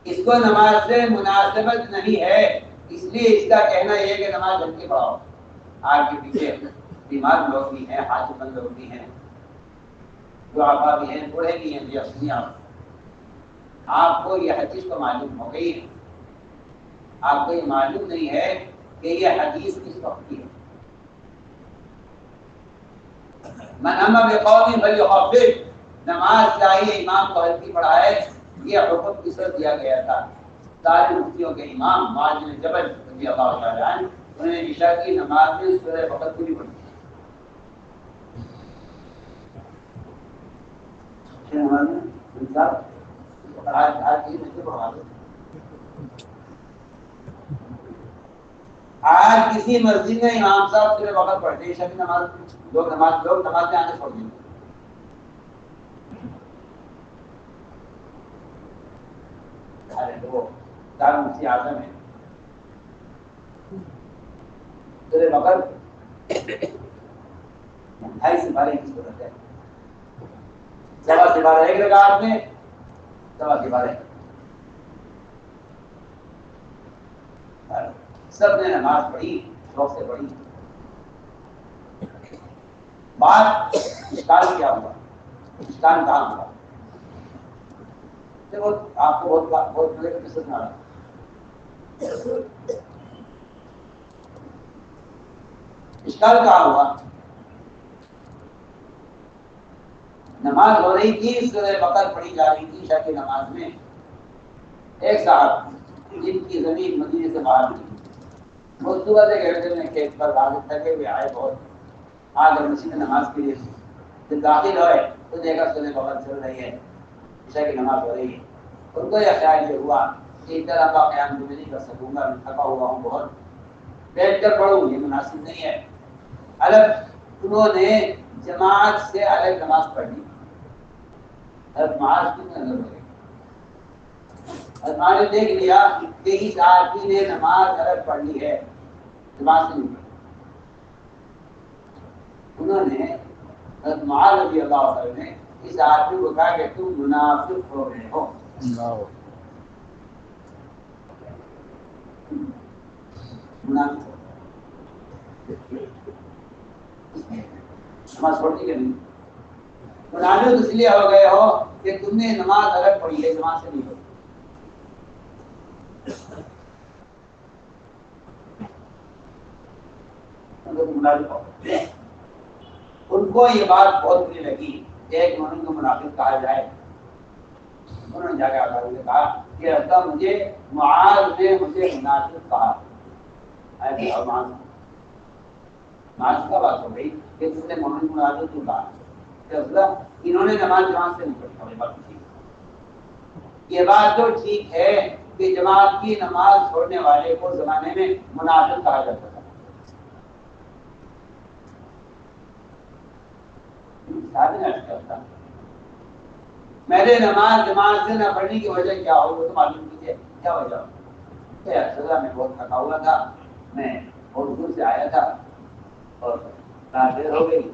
اس کو نماز سے مناسبت نہیں ہے، اس لیے اس کا کہنا یہ ہے کہ نماز ہلکی پڑھاؤ. آپ کے پیچھے بیمار لوگ بھی ہیں، حاجت مند لوگ بھی ہیں، دعافا بھی ہیں، بوڑھے بھی ہیں. آپ کو یہ حدیث تو معلوم ہو گئی ہے، آپ کو یہ معلوم نہیں ہے کہ یہ حدیث کس وقت کی ہے. من اما بقوم فلیخفف، نماز چاہیے امام کو ہلکی پڑھائے. یہ حکم کس وقت دیا گیا تھا؟ سارے مفتیوں کے امام معاذ بن جبل رضی اللہ تعالیٰ عنہ، انہوں نے عشاء کی نماز میں سورہ بقرہ پوری پڑھی. آج کسی مسجد میں امام صاحب سورہ بقرہ پڑھتے ہیں، عشاء کی نماز لوگ نماز میں آنے چھوڑ دیں. وہ دار مفتی اعظم ہے، سورہ بقرہ 28 سپارے کی صورت ہے. 7 سپارے 1 رکعت میں، 7 سپارے. سب نے نماز پڑھی، شوق سے پڑھی. بات اشکال کیا ہوا؟ اشکال کہاں ہوا؟ آپ کو بہت بڑے قصت نہ رہا. اشکال کہاں ہوا؟ نماز ہو رہی تھی، سورہ بقرہ پڑھی جا رہی تھی عشاء کی نماز میں. ایک صاحب جن کی زمین مدینے سے باہر تھی، وہ صبح سے گھنٹے میں کھیت پر واقف تھکے ہوئے آئے. بہت آ کر مسجد میں نماز کے لیے جب داخل ہوئے تو دیکھا سورہ بقرہ چل رہی ہے، عشاء کی نماز ہو رہی ہے. ان کو یہ خیال یہ ہوا کہ اس طرح کا قیام تو میں نہیں کر سکوں گا، میں تھکا ہوا ہوں، بہت بیٹھ کر پڑھوں، یہ مناسب نہیں ہے. الگ انہوں نے جماعت سے الگ نماز پڑھ لی. معاذ کتنے نظر لگے، نے دیکھ لیا کہ اس آدمی نے نماز الگ پڑھ لی ہے، جماعت سے نہیں پڑھی. انہوں نے معاذ رضی اللہ عنہ نے اس آدمی کو کہا کہ تم منافق ہو گئے ہو. منافق نماز پڑھتی کہ نہیں؟ منافق اس لیے ہو گئے ہو کہ تم نے نماز الگ پڑھی ہے، جماعت سے نہیں پڑھی. ان کو یہ بات بہت بری لگی. ایک مومن کو منافق کہا جائے. انہوں نے جا کے کہا کہ اللہ مجھے معاذ نے مجھے منافق کہا. معاذ کا بات ہو گئی کہ تم نے مومن کو منافق کیوں کہا؟ انہوں نے نماز جماعت سے نہیں پڑھی. یہ بات تو ٹھیک ہے کہ جماعت کی نماز چھوڑنے والے کو زمانے میں منافق کہا جاتا تھا. صاحب نے عرض کرتا میں نے نماز جماعت سے نہ پڑھنے کی وجہ کیا ہو وہ تو معلوم کیجیے کیا وجہ ہو کہ سزا میں بہت تھکا ہوا تھا میں بہت دور سے آیا تھا اور رات دیر ہو گئی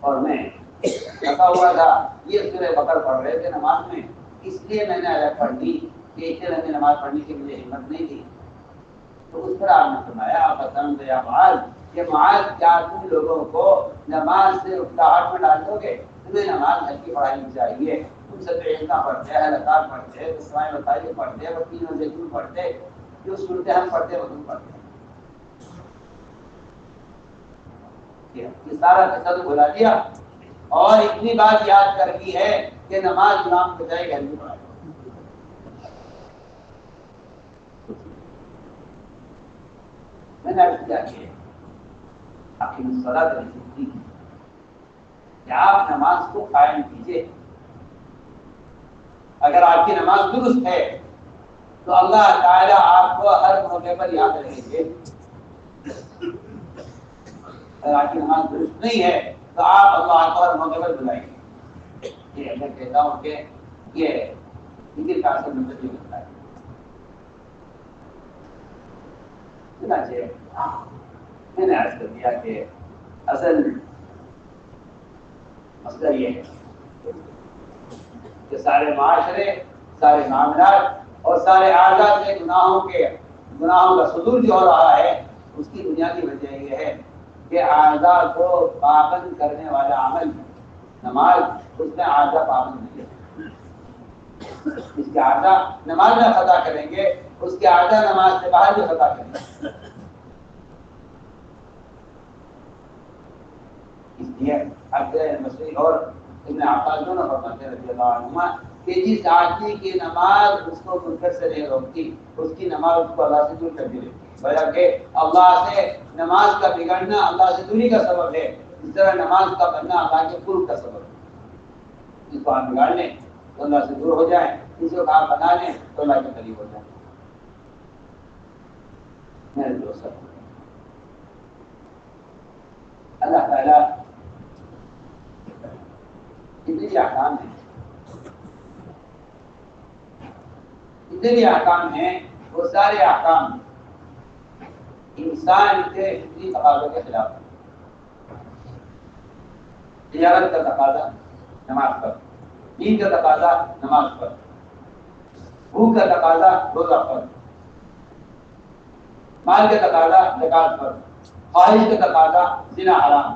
اور میں تھکا ہوا تھا یہ سورہ بقرہ پڑھ رہے تھے نماز میں اس لیے میں نے الگ پڑھ دی کہ اتنے لمبی نماز پڑھنے کی مجھے ہمت نہیں تھی تو اس پر آپ نے فرمایا آپ پسند یا معاذ کہ معاذ کیا تم لوگوں کو نماز سے اکتاہٹ میں ڈال دو گے تمہیں نماز ہلکی پڑھانی چاہیے تم سب عیدنا پڑھتے ہیں لطاف پڑھتے ہیں اسماعیل بتائی پڑھتے ہیں تینوں زیتون پڑھتے جو صورتیں ہم پڑھتے ہیں وہ تم پڑھتے ہیں یہ سارا قصہ تو بھلا دیا اور اتنی بات یاد کر دی ہے کہ نماز امام کو جائے گھر میں پڑھا میں نے عرض کیا کہ آپ کی صلاۃ کی کہ آپ نماز کو قائم کیجیے اگر آپ کی نماز درست ہے تو اللہ تعالیٰ آپ کو ہر موقع پر یاد رکھیں گے اگر آپ کی نماز درست نہیں ہے تو آپ اللہ کو ہر موقع پر بلائیں گے یہ میں کہتا ہوں کہ یہ ذکر کا اصل مطلب یہ ہوتا ہے میں نے عرض کر دیا کہ اصل مسئلہ یہ ہے کہ سارے معاشرے سارے معاملات اور سارے اعضاء سے گناہوں کا صدور جو ہو رہا ہے اس کی بنیادی وجہ یہ ہے کہ اعضاء کو پابند کرنے والا عمل نماز اس میں اعضاء پابند نہیں ہے اس کے اعضاء نماز میں خطا کریں گے اس کے اعضاء نماز سے باہر بھی خطا کریں گے اس لیے عبداللہ مسعود اور ابن عباس دونوں فرماتے ہیں رضی اللہ عنہما کہ جس آدمی کی نماز اس کو منکر سے نہیں روکتی اس کی نماز اس کو اللہ سے دور کر دی رہتی ہے بلکہ اللہ سے نماز کا بگڑنا اللہ سے دوری کا سبب ہے اس طرح نماز کا بننا اللہ کے قرب کا سبب ہے جس کو آپ بگاڑ لیں تو اللہ سے دور ہو جائیں جس کو آپ بنا لیں تو اللہ کے قریب ہو جائیں میرے دوست اللہ تعالیٰ جتنے بھی احکام ہیں وہ سارے احکام انسان کے فطری تقاضوں کے خلاف ہیں تجارت کا تقاضا نماز پر دین کا تقاضا نماز پر بھوک کا تقاضا روزہ پر مال کا تقاضا زکات پر خواہش کا تقاضا زنا حرام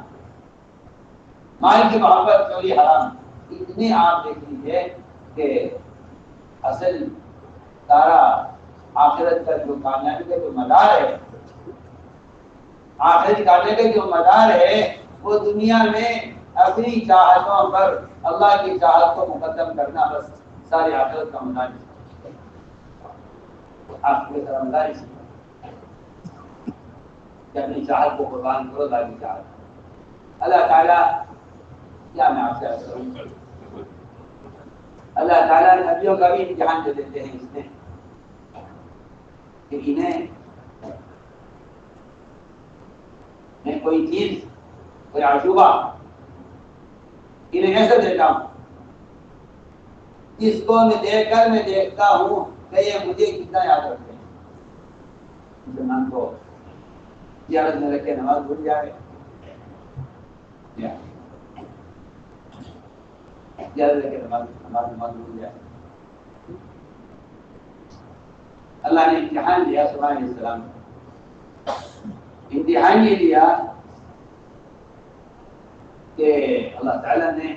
مال کی محبت چوری حرام اتنی آپ دیکھ لیجیے کہ اصل سارا آخرت کا جو کامیابی کا جو مدار ہے آخرت کامیابی کا جو مدار ہے وہ دنیا میں اپنی چاہتوں پر اللہ کی چاہت کو مقدم کرنا بس ساری آخرت کا مدار ہے آپ کے طرح مدار کہ اپنی چاہت کو قربان کرو اللہ کی چاہت اللہ تعالیٰ کیا میں آپ سے عرض کروں اللہ تعالیٰ نبیوں کا بھی امتحان دے دیتے ہیں اس میں کہ انہیں میں کوئی چیز کوئی عجوبہ انہیں ایسا دیتا ہوں جس کو میں دیکھ کر میں دیکھتا ہوں کہ یہ مجھے کتنا یاد رکھتے ہیں مسلمان کو زیارت میں رکھ کے نماز بھول جائے زیارت رکھ کے نماز بھول جائے اللہ نے امتحان دیا صلی اللہ علیہ وسلم امتحان یہ دیا کہ اللہ تعالیٰ نے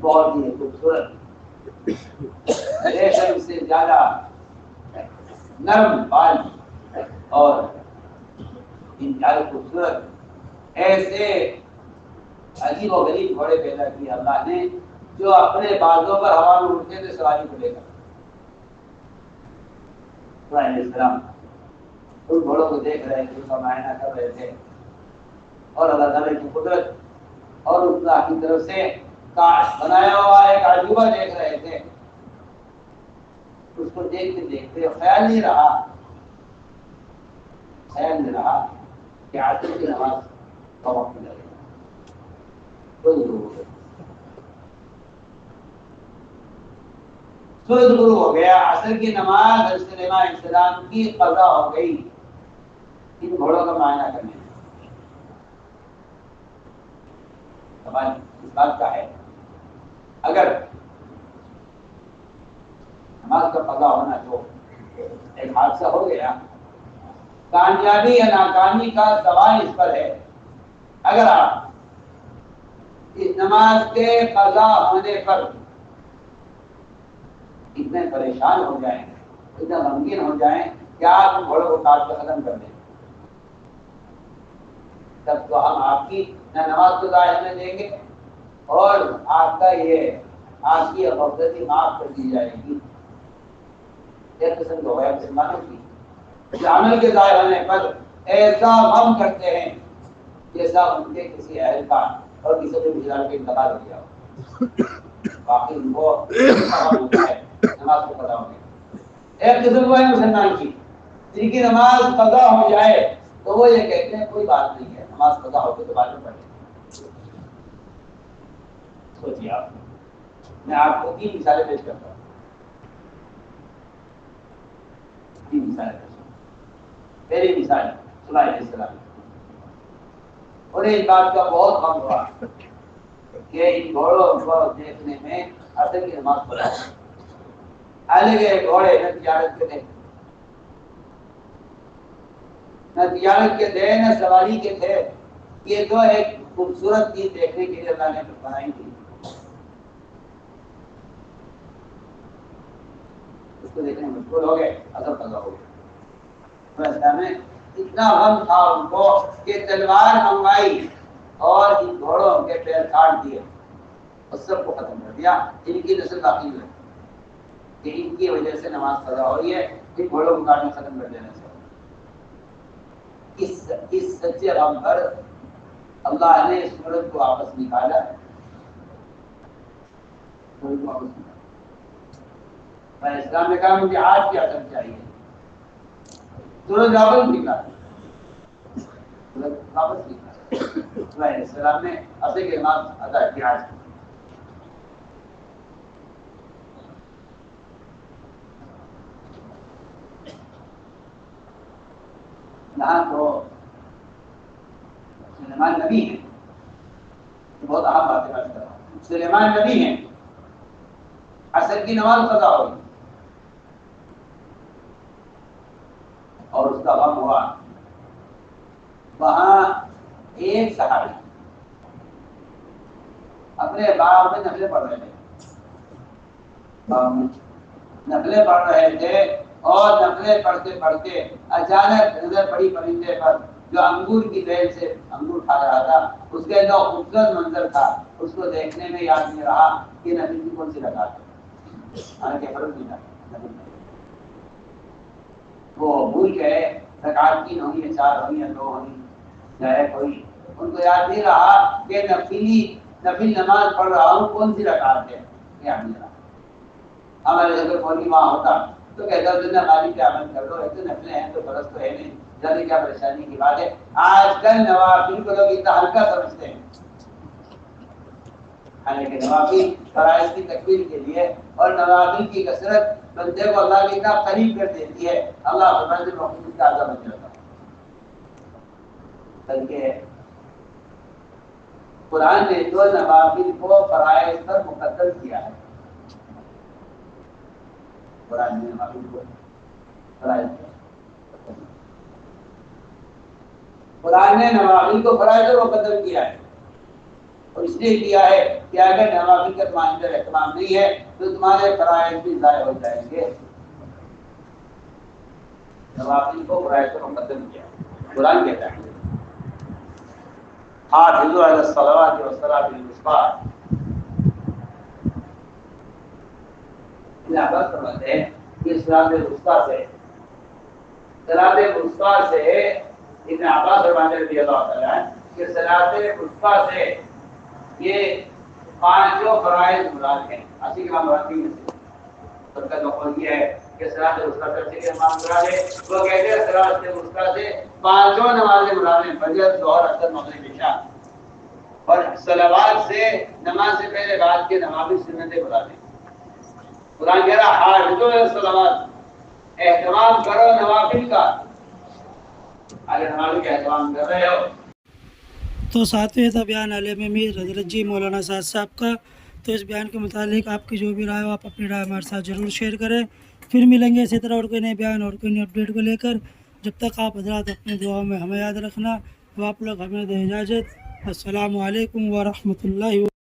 بہت ہی خوبصورت ریشم سے زیادہ نرم بال اور انتہائی خوبصورت ایسے عجیب و غریب گھوڑے پیدا کیے اللہ نے جو اپنے بازوں پر ہوا میں اڑتے تھے سواری کو لے کر علیہ السلام ان گھوڑوں کو دیکھ رہے تھے ان کا معائنہ کر رہے تھے اور اللہ تعالیٰ کی قدرت اور اللہ کی طرف سے بنایا ہوا ایک عجوبہ دیکھ رہے تھے اس کو دیکھتے دیکھتے خیال نہیں رہا کہ عصر کی نماز کا وقت لگے کوئی ضرورت سورج غروب ہو گیا، عصر کی نماز حضرت سلیمان علیہ السلام کی قضا ہو گئی ان گھوڑوں کا معائنہ کرنے میں۔ سوال اس بات کا ہے اگر نماز کا قضا ہونا تو ایک حادثہ ہو گیا، کامیابی یا ناکامی کا سوال اس پر ہے۔ اگر آپ اس نماز کے قضا ہونے پر اتنے پریشان ہو جائیں، اتنا غمگین ہو جائیں کہ آپ گھوڑوں کو کاٹ کے ختم کر دیں، تب تو ہم آپ کی نہ نماز کو ضائع ہونے دیں گے اور آپ کا یہ آپ کی غفلتی معاف کر دی جائے گی۔ ایک قسم کا ہوا مسلمانوں کی عمل کے ضائع ہونے پر ایسا غم کرتے ہیں جیسا ان کے کسی اہل کا اور کسی کے گزار کے انتقال ہو گیا ہو، باقی ان کو ہوتا ہے نماز کو قضا ہونے۔ ایک قسم وہ ہے مسلمان کی جن کی نماز قضا ہو جائے تو وہ یہ کہتے ہیں کوئی بات نہیں ہے، نماز قضا ہو کے تو بعد میں پڑھیں۔ سوچیے آپ، میں آپ کو 3 مثالیں پیش کرتا ہوں، 3 مثالیں پیش کرتا ہوں۔ پہلی مثال صلیح علیہ السلام، انہیں اس بات کا بہت غم ہوا کہ ان گھوڑوں کو دیکھنے میں عصر کی نماز پڑھا، حالانکہ گھوڑے نہ تجارت کے تھے، نہ تجارت کے تھے نہ سواری کے تھے، یہ تو ایک خوبصورت چیز دیکھنے کے لیے اللہ نے بنائی تھی، اس کو دیکھنے میں مشغول ہو گئے، اثر قضا ہو گیا۔ میں اتنا غم تھا ان کو کہ تلوار منگوائی اور ان گھوڑوں کے پیر کاٹ دیے اور سب کو ختم کر دیا، ان کی نسل باقی ہے کہ ان کی وجہ سے نماز قضا ہو رہی ہے، ان گھوڑوں کو کاٹنا ختم کر دینے سے۔ اس سچے غم پر اللہ نے سورج کو واپس نکالا، میں اسلام نے کہا مجھے آج کیا کرنا چاہیے، سورج واپس نکالا، سورج واپس نکالا، علیہ السلام نے عصر کی نماز ادا کی۔ آج یہاں تو سلیمان نبی ہیں، بہت اہم باتیں بات کر رہا ہوں، سلیمان نبی ہیں، عصر کی نماز قضا ہوئی اور اس کا غم ہوا۔ وہاں ایک صحابی اپنے باغ میں نفلیں پڑھ رہے تھے، نفلیں پڑھ رہے تھے اور نفلیں پڑھتے پڑھتے اچانک نظر پڑی پرندے پر جو انگور کی بیل سے انگور کھا رہا تھا، اس کے جو خوبصورت منظر تھا اس کو دیکھنے میں یاد نہیں رہا کہ نبی کی کون سی رکعت ہے، حالانکہ فرض نہیں تھا، وہ بھول گئے رکعت 3 ہوئی یا 4 ہوئی یا 2 ہوئی یا 1 ہوئی، ان کو یاد نہیں رہا کہ نفل نماز پڑھ رہا ہوں کون سی رکعت ہے، یاد نہیں رہا۔ ہمارے اگر فوری وہاں ہوتا تو کہتا دنیا مالی پہ عمل کر لو، ایسے نفلیں ہیں تو فرض تو ہے نہیں، جانے کیا پریشانی کی بات ہے۔ آج کل نوافل کو لوگ اتنا ہلکا سمجھتے ہیں، حالانکہ نوافل فرائض کی تکمیل کے لیے اور نوافل کی کثرت بندے کو اللہ کے اتنا قریب کر دیتی ہے، اللہ فرماتے ہیں اس کا عذاب بن جاتا ہے۔ بلکہ قرآن نے جو نوافل کو فرائض پر مقدم کیا ہے، قرآن نے نوافل کو فرائض کیا، قرآن نے نوافل کو فرائض پر مقدم کیا ہے، اور اس لیے کیا ہے کہ اگر نوافل کا تمہارے اندر اہتمام نہیں ہے تو تمہارے فرائض بھی ضائع ہو جائیں گے۔ نوافل کو فرائض پر مقدم کیا، قرآن کہتا ہے حافظوا علی الصلوات والصلاۃ الوسطی۔ عباس فرماتے ہیں کہ صلاۃ الوسطی سے ابن عباس رضی اللہ تعالیٰ عنہ کہ صلاۃ الوسطی سے یہ 5 فرائض مراد ہیں، اسی کے مراد نہیں ہے۔ سب کا قول یہ ہے کہ صلاۃ الوسطی سے امام مراد ہے، وہ کہتے ہیں صلاۃ الوسطی سے 5 نمازیں مراد ہیں، فجر، ظہر، عصر، مغرب، عشاء۔ اور صلوات سے نماز سے پہلے رات کے نوافل سنتیں بتا دیں. قرآن کہہ رہا حافظوا علی الصلوات، اہتمام کرو نوافل کا. اگر نوافل کا اہتمام کر رہے ہو تو ساتویں تھا بیان عالم امیر حضرت جی مولانا سعد صاحب کا. تو اس بیان کے متعلق آپ کی جو بھی رائے ہو آپ اپنی رائے ہمارے ساتھ ضرور شیئر کریں. پھر ملیں گے اسی طرح اور کوئی نئے بیان اور کوئی نئی اپڈیٹ کو لے کر. جب تک آپ حضرات اپنی دعاؤں میں ہمیں یاد رکھنا. اب آپ لوگ ہمیں دیں اجازت. السلام علیکم ورحمۃ اللہ.